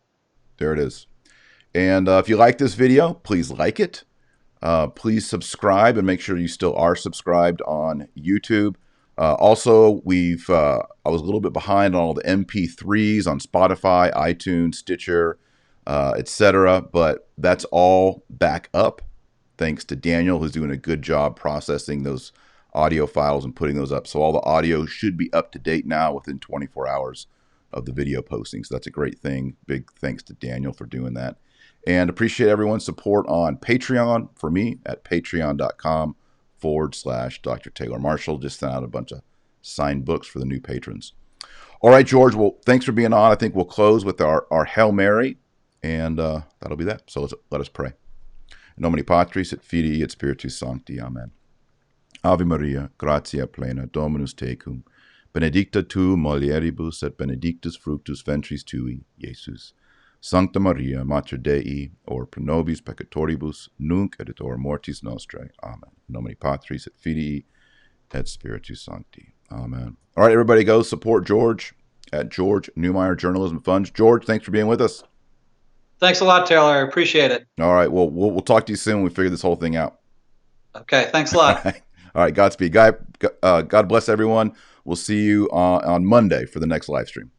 There it is. And if you like this video, please like it. Please subscribe and make sure you still are subscribed on YouTube. Also, I was a little bit behind on all the MP3s on Spotify, iTunes, Stitcher, etc. But that's all back up, thanks to Daniel, who's doing a good job processing those audio files and putting those up. So all the audio should be up to date now within 24 hours of the video posting. So that's a great thing. Big thanks to Daniel for doing that. And appreciate everyone's support on Patreon for me at patreon.com/Dr. Taylor Marshall. Just sent out a bunch of signed books for the new patrons. All right, George. Well, thanks for being on. I think we'll close with our Hail Mary, and that'll be that. So let us pray. In nomine Patris et Filii et Spiritus Sancti. Amen. Ave Maria, gratia plena, Dominus tecum, benedicta tu mulieribus et benedictus fructus ventris tui, Iesus. Sancta Maria, Mater Dei, or pro nobis peccatoribus, nunc et hora mortis nostrae. Amen. In nomine Patris et Filii et Spiritus Sancti. Amen. All right, everybody, go support George at George Neumayr Journalism Funds. George, thanks for being with us. Thanks a lot, Taylor. I appreciate it. All right, well, we'll talk to you soon when we figure this whole thing out. Okay, thanks a lot. All right, Godspeed. God bless everyone. We'll see you on Monday for the next live stream.